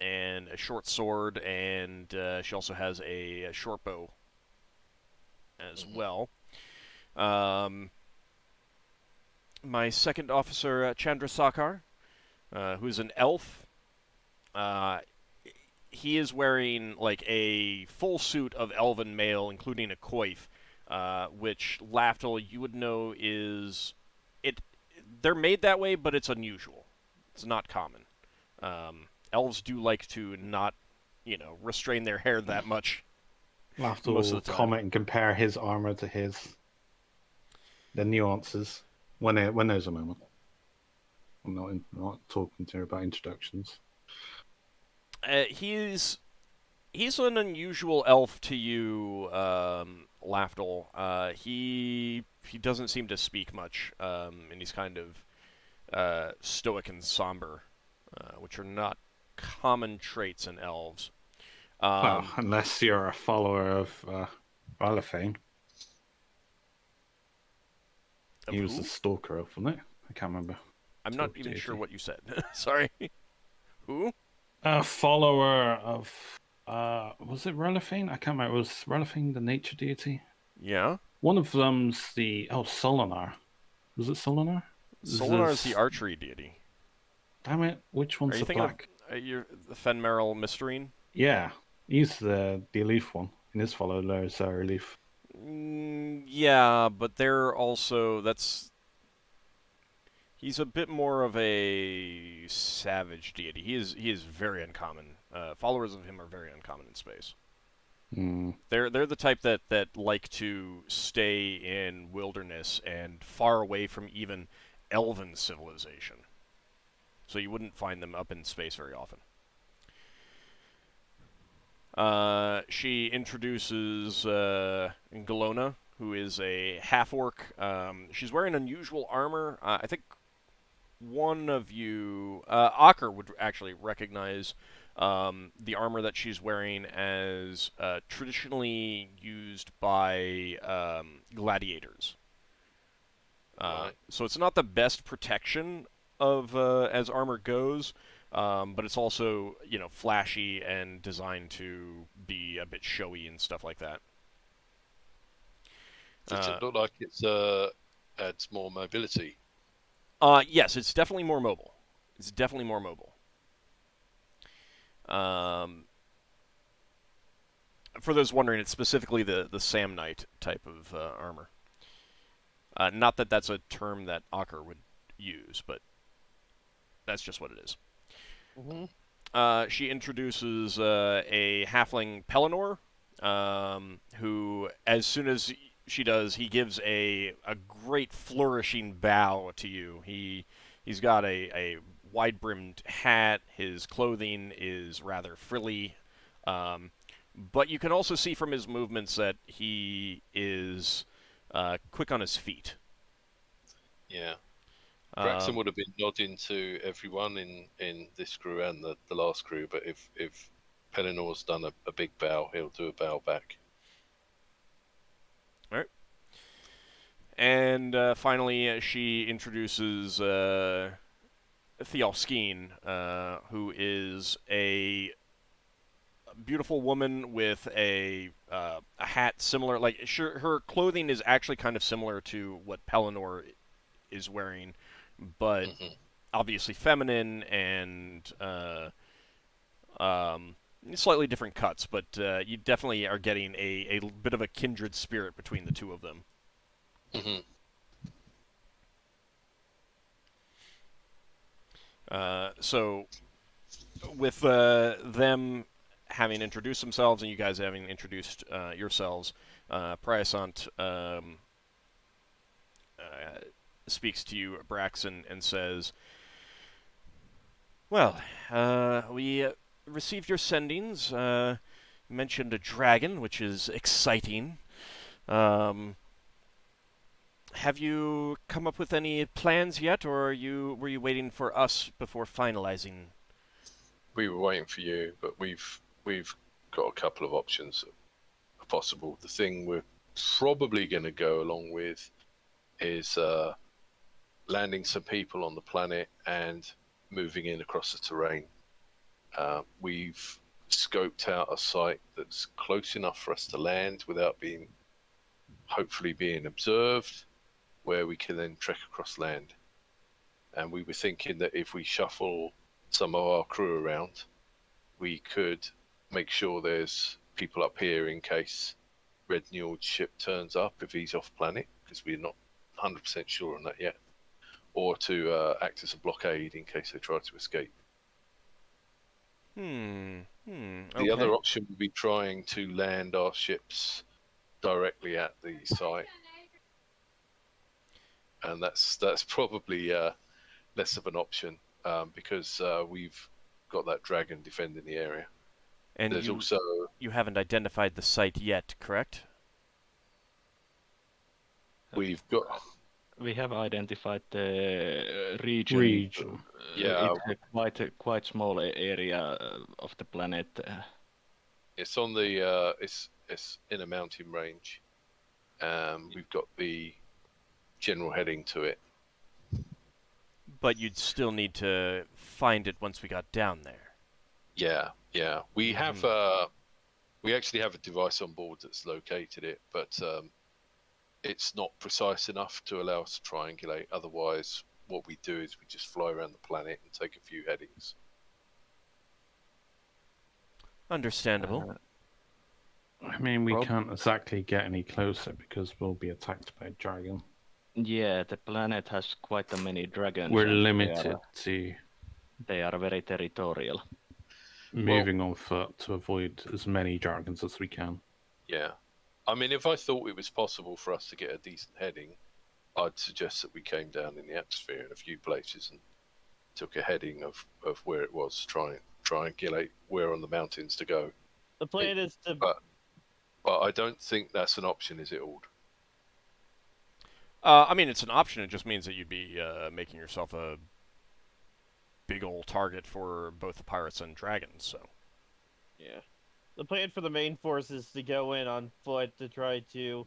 and a short sword, and she also has a short bow as well. My second officer, Chandrasekhar, who's an elf. He is wearing like a full suit of elven mail, including a coif, which Lafdul, you would know is it. They're made that way, but it's unusual. It's not common. Elves do like to not, restrain their hair that much. Lafdul Most will of the time. comment and compare his armor to his. The nuances when there's a moment. I'm not talking to her about introductions. He's an unusual elf to you, Lafdul. He doesn't seem to speak much, and he's kind of stoic and somber, which are not common traits in elves. Well, unless you're a follower of Velophane. He was who? a stalker elf, wasn't it? I can't remember. I'm not even sure what you said. Sorry. Who? A follower of was it Velophane? I can't remember. Was Velophane the nature deity? Yeah. One of them's Solinar. Was it Solinar? Solinar is the archery deity. Damn it! Which one's Are you the thinking black? of you're the Fenmeril Mysterine? Yeah, he's the Leaf one. And his follower is Leaf. Yeah, but they're also he's a bit more of a savage deity. He is very uncommon. Followers of him are very uncommon in space. They're the type that like to stay in wilderness and far away from even elven civilization. So you wouldn't find them up in space very often. She introduces Galona, who is a half-orc. She's wearing unusual armor. I think one of you, Ockar, would actually recognize the armor that she's wearing as traditionally used by gladiators. Right. So it's not the best protection of as armor goes, but it's also flashy and designed to be a bit showy and stuff like that. Does it look like it's adds more mobility? Yes, it's definitely more mobile. It's definitely more mobile. For those wondering, it's specifically the Samnite type of armor. Not that that's a term that Ockar would use, but that's just what it is. She introduces a halfling Pelennor, who, as soon as she does, he gives a great flourishing bow to you. He's got a wide-brimmed hat. His clothing is rather frilly, but you can also see from his movements that he is quick on his feet. Yeah. Braxon would have been nodding to everyone in this crew and the last crew, but if Pellennor's done a big bow, he'll do a bow back. All right. And finally, she introduces Thealskeen, who is a beautiful woman with a hat similar. Like, sure, her clothing is actually kind of similar to what Pelennor is wearing, but obviously feminine and slightly different cuts. But you definitely are getting a bit of a kindred spirit between the two of them. So, with them having introduced themselves and you guys having introduced yourselves, Priasant speaks to you, Braxon, and says, "Well, we received your sendings. Mentioned a dragon, which is exciting. Have you come up with any plans yet, or were you waiting for us before finalizing?" We were waiting for you, but we've got a couple of options possible. The thing we're probably going to go along with is landing some people on the planet and moving in across the terrain. We've scoped out a site that's close enough for us to land without hopefully being observed, where we can then trek across land. And we were thinking that if we shuffle some of our crew around, we could make sure there's people up here in case Red Njord's ship turns up if he's off planet, because we're not 100% sure on that yet, or to act as a blockade in case they try to escape. Okay. The other option would be trying to land our ships directly at the site, and that's probably less of an option because we've got that dragon defending the area. And there's you haven't identified the site yet, correct? We have identified the region. Yeah, it's a quite small area of the planet. It's on the it's in a mountain range. We've got the general heading to it. But you'd still need to find it once we got down there. Yeah. We have we actually have a device on board that's located it, but it's not precise enough to allow us to triangulate. Otherwise, what we do is we just fly around the planet and take a few headings. Understandable. I mean, we can't exactly get any closer because we'll be attacked by a dragon. Yeah, the planet has quite many dragons. We're limited to... They are very territorial. Moving on foot to avoid as many dragons as we can. Yeah. I mean, if I thought it was possible for us to get a decent heading, I'd suggest that we came down in the atmosphere in a few places and took a heading of where it was, try and triangulate where on the mountains to go. The plan is to... But I don't think that's an option, is it, Ald? I mean, it's an option. It just means that you'd be making yourself a big old target for both the pirates and dragons, so... Yeah. The plan for the main force is to go in on foot to try to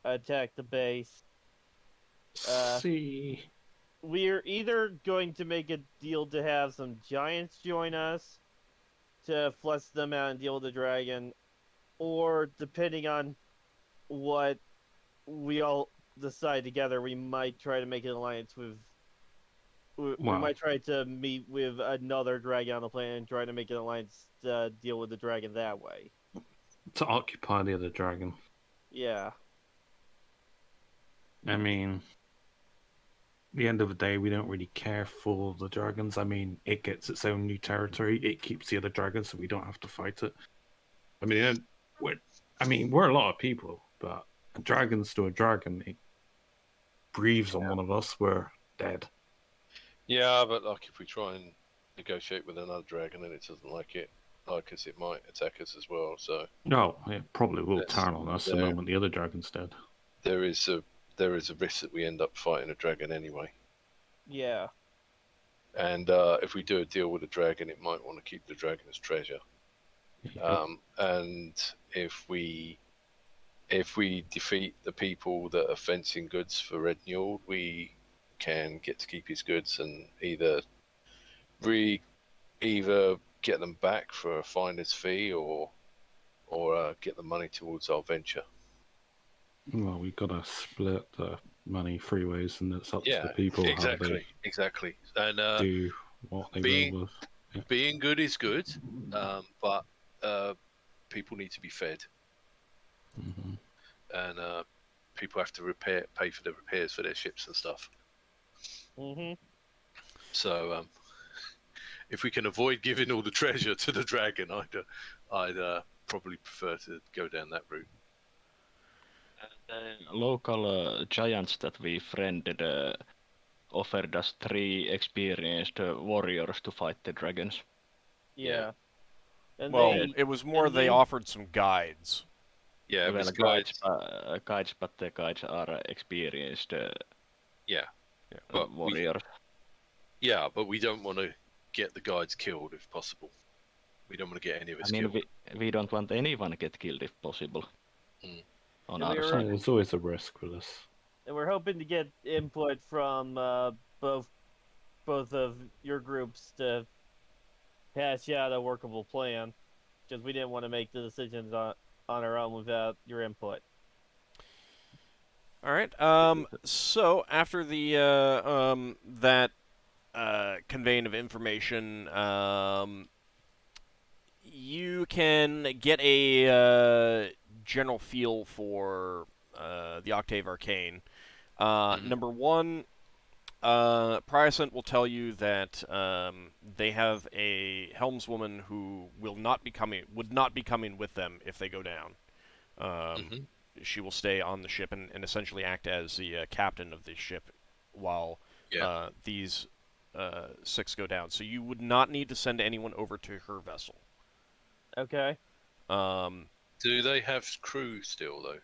attack the base. We're either going to make a deal to have some giants join us to flush them out and deal with the dragon, or depending on what we all decide together, we might try to make an alliance with... We might try to meet with another dragon on the planet and try to make an alliance to deal with the dragon that way. to occupy the other dragon. Yeah. I mean, at the end of the day, we don't really care for the dragons. I mean, it gets its own new territory. It keeps the other dragons, so we don't have to fight it. I mean, we're a lot of people, but a dragon's to a dragon. It breathes on one of us, we're dead. Yeah, but like if we try and negotiate with another dragon and it doesn't like us, it might attack us as well. So No, it probably will Yes, turn on us the there- moment the other dragon's dead. there is a risk that we end up fighting a dragon anyway. Yeah. And if we do a deal with a dragon, it might want to keep the dragon as treasure. And if we defeat the people that are fencing goods for Red Njord, we can get to keep his goods and either get them back for a finder's fee or get the money towards our venture. Well, we've got to split the money three ways, and it's up to Yeah, the people exactly. And how they do what they will with. Yeah. being good is good, but people need to be fed, Mm-hmm. and people have to pay for the repairs for their ships and stuff. Mm-hmm. So if we can avoid giving all the treasure to the dragon, I'd probably prefer to go down that route. The local giants that we friended offered us 3 experienced warriors to fight the dragons. Yeah. And Well, they, it was more and they they- offered some guides. Yeah, it Well, was guides, but the guides are experienced but warriors. but we don't want to get the guides killed if possible. We don't want to get any of us I mean, killed. we don't want anyone to get killed if possible. Mm. On And our we were- side. There's always a risk with this. and we're hoping to get input from both of your groups to hash out a workable plan, because we didn't want to make the decisions on our own without your input. All right. So after the that conveying of information, you can get a general feel for the Octave Arcane. Number one, Priacent will tell you that they have a helmswoman who would not be coming with them if they go down. She will stay on the ship and essentially act as the captain of the ship while these 6 go down. So you would not need to send anyone over to her vessel. Okay. Do they have crew still though?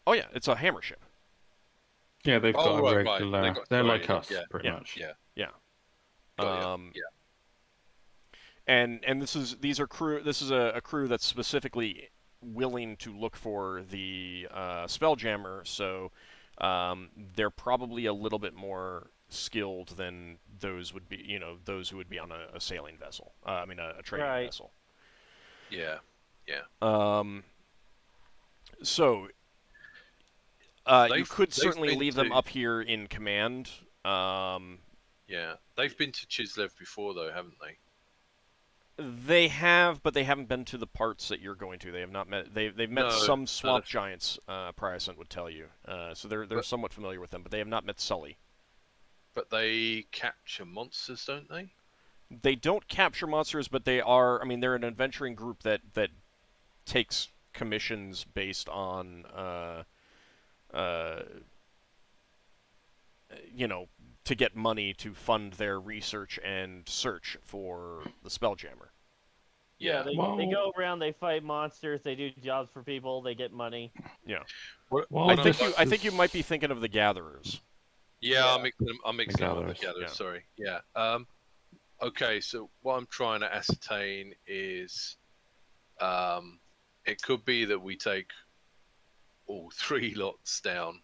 Oh yeah, it's a hammer ship. Yeah, they've got a right. regular. They've got They're training, like us, yeah, pretty much. Yeah. Got ya, And these are crew. This is a crew that's specifically willing to look for the Spelljammer. So they're probably a little bit more skilled than those would be. Those who would be on a sailing vessel. I mean, a trading vessel. Yeah. So you could they've certainly been leave them to- up here in command. Yeah, they've been to Chislev before though, haven't they? They have, but they haven't been to the parts that you're going to. They have not met. They've met No, some no, swamp that's- giants. Priacent would tell you. So they're But- somewhat familiar with them, but they have not met Sully. But they capture monsters, don't they? They don't capture monsters, but they are. I mean, they're an adventuring group that takes commissions based on, to get money to fund their research and search for the Spelljammer. Yeah, they Well- go around, they fight monsters, they do jobs for people, they get money. Yeah. Well, I think this I think you is- might be thinking of the Gatherers. Yeah, I'm mixing them up Gatherers. together. Yeah. Sorry. Yeah. Okay. So what I'm trying to ascertain is, it could be that we take all 3 lots down,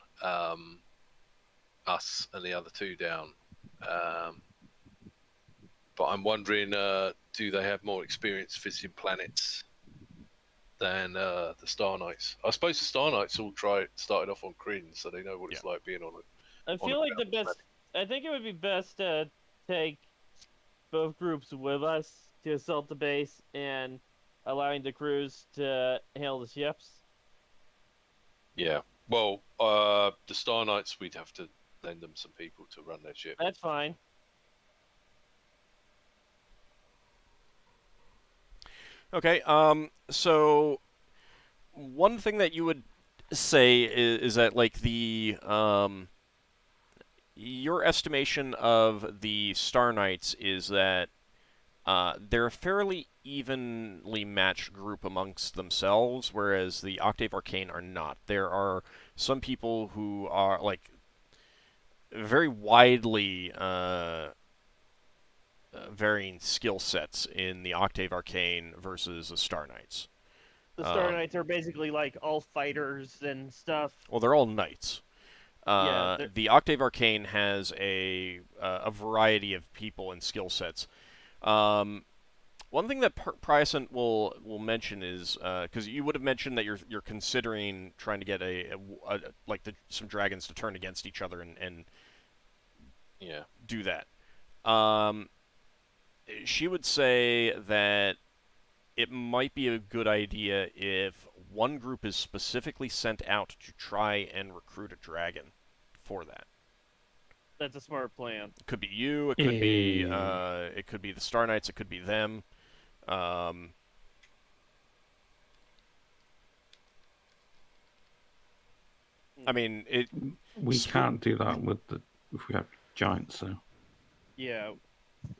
us and the other 2 down. But I'm wondering, do they have more experience visiting planets than the Star Knights? I suppose the Star Knights all started off on Kryn, so they know what it's like being on it. I feel like the best. I think it would be best to take both groups with us to assault the base and allowing the crews to handle the ships? Yeah. Well, the Star Knights, we'd have to lend them some people to run their ship. That's fine. Okay. So one thing that you would say is that like the your estimation of the Star Knights is that they're a fairly evenly matched group amongst themselves, whereas the Octave Arcane are not. There are some people who are like very widely varying skill sets in the Octave Arcane versus the Star Knights. The Star Knights are basically like all fighters and stuff. Well, they're all knights. Yeah, The Octave Arcane has a variety of people and skill sets. One thing that Priacent will mention is because you would have mentioned that you're considering trying to get some dragons to turn against each other and Yeah. do that. She would say that it might be a good idea if one group is specifically sent out to try and recruit a dragon for that. That's a smart plan. It could be you. It could be the Star Knights. It could be them. I mean, we can't do that if we have giants, so. Yeah.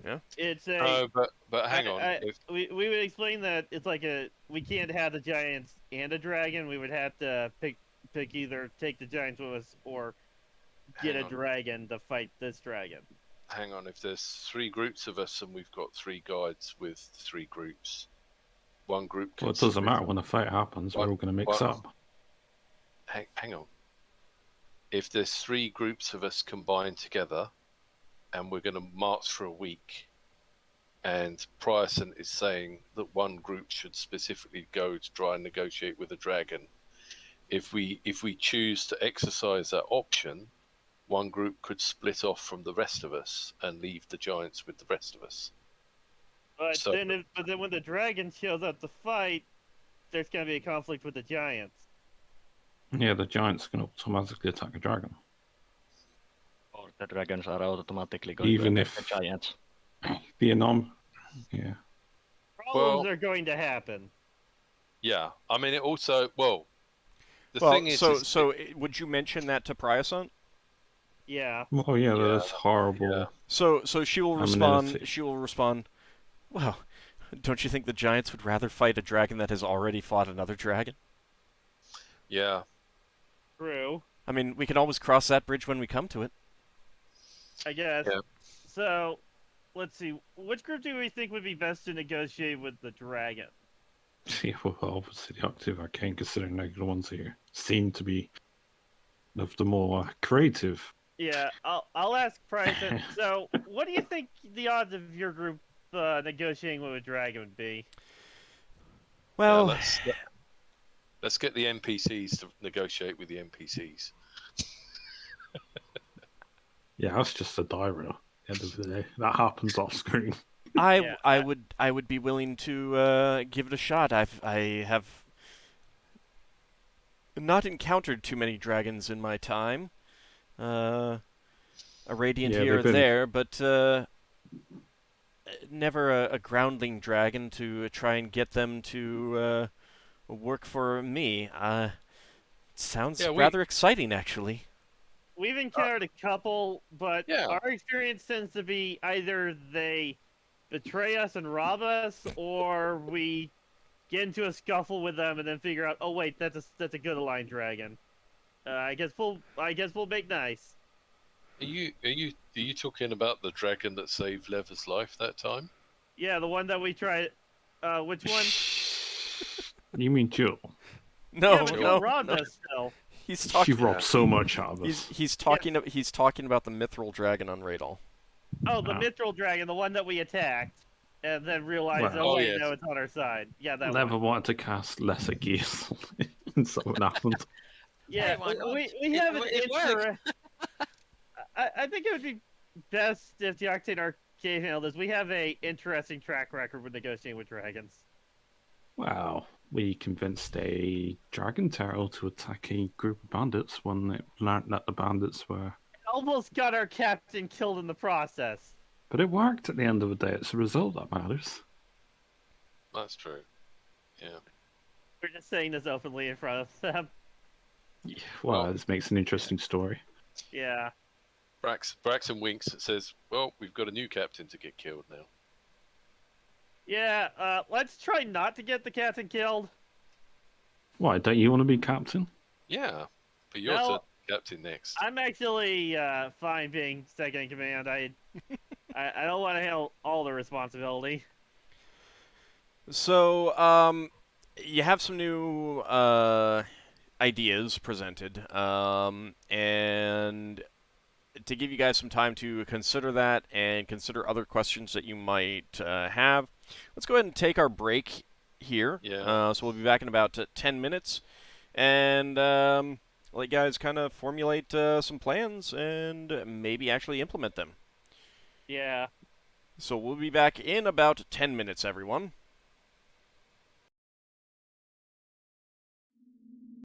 Yeah. It's a. No, but hang on. We would explain that it's like we can't have the giants and a dragon. We would have to pick either take the giants with us or get a dragon to fight this dragon. Hang on. If there's 3 groups of us and we've got 3 guides with 3 groups, one group can. Well, it doesn't matter when a fight happens. We're all going to mix up. Hang on. If there's 3 groups of us combined together, and we're going to march for a week, and Priacent is saying that one group should specifically go to try and negotiate with a dragon. If we choose to exercise that option, one group could split off from the rest of us and leave the giants with the rest of us. But then when the dragon shows up to fight, there's going to be a conflict with the giants. Yeah, the giants can automatically attack a dragon. Or the dragons are automatically going Even to if attack the giants. Yeah. Problems are going to happen. Yeah, I mean, it also the thing is. So would you mention that to Priacent? Yeah. Well, yeah, that's horrible. Yeah. So she will respond. She will respond. Well, don't you think the giants would rather fight a dragon that has already fought another dragon? Yeah. True. I mean, we can always cross that bridge when we come to it. I guess. Yeah. So, let's see. Which group do we think would be best to negotiate with the dragon? Yeah, well, obviously the Octave Arcane, considering they're the ones here, seem to be of the more creative. Yeah, I'll ask Priacent. So, what do you think the odds of your group negotiating with a dragon would be? Well, let's get the NPCs to negotiate with the NPCs. Yeah, that's just a die roll. At the end of the day, that happens off screen. I would be willing to give it a shot. I have not encountered too many dragons in my time. A radiant here or there, but never a groundling dragon to try and get them to work for me. Sounds rather exciting, actually. We've encountered a couple, but Yeah. our experience tends to be either they betray us and rob us, or we get into a scuffle with them and then figure out, oh wait, that's a good aligned dragon. I guess we'll make nice. Are you talking about the dragon that saved Lever's life that time? Yeah, the one that we tried. Which one? You mean Jill? No, yeah, but no, robbed no. us still. He's talking. She robbed so much out of us. He's talking. He's talking about the mithril dragon on Radal. Oh, the mithril dragon, the one that we attacked, and then realized, Well, no, it's on our side. Yeah, that Never one. wanted to cast lesser gears, and so it happened. Yeah, Hey, why not? we have an It worked. I think it would be best if the Octane Arcade handled this. We have a interesting track record with negotiating with dragons. Well, we convinced a dragon turtle to attack a group of bandits when it learned that the bandits were. Almost got our captain killed in the process. But it worked at the end of the day. It's the result that matters. That's true. Yeah. We're just saying this openly in front of them. Yeah, well, Well, this makes an interesting story. Yeah. Braxon winks and says, "Well, we've got a new captain to get killed now." Yeah, let's try not to get the captain killed. Why, don't you want to be captain? Yeah, but you're No. captain next. I'm actually fine being second in command. I don't want to handle all the responsibility. So, you have some new ideas presented, and to give you guys some time to consider that and consider other questions that you might have, let's go ahead and take our break here. Yeah. So we'll be back in about 10 minutes, and let you guys kind of formulate some plans and maybe actually implement them. Yeah. So we'll be back in about 10 minutes, everyone.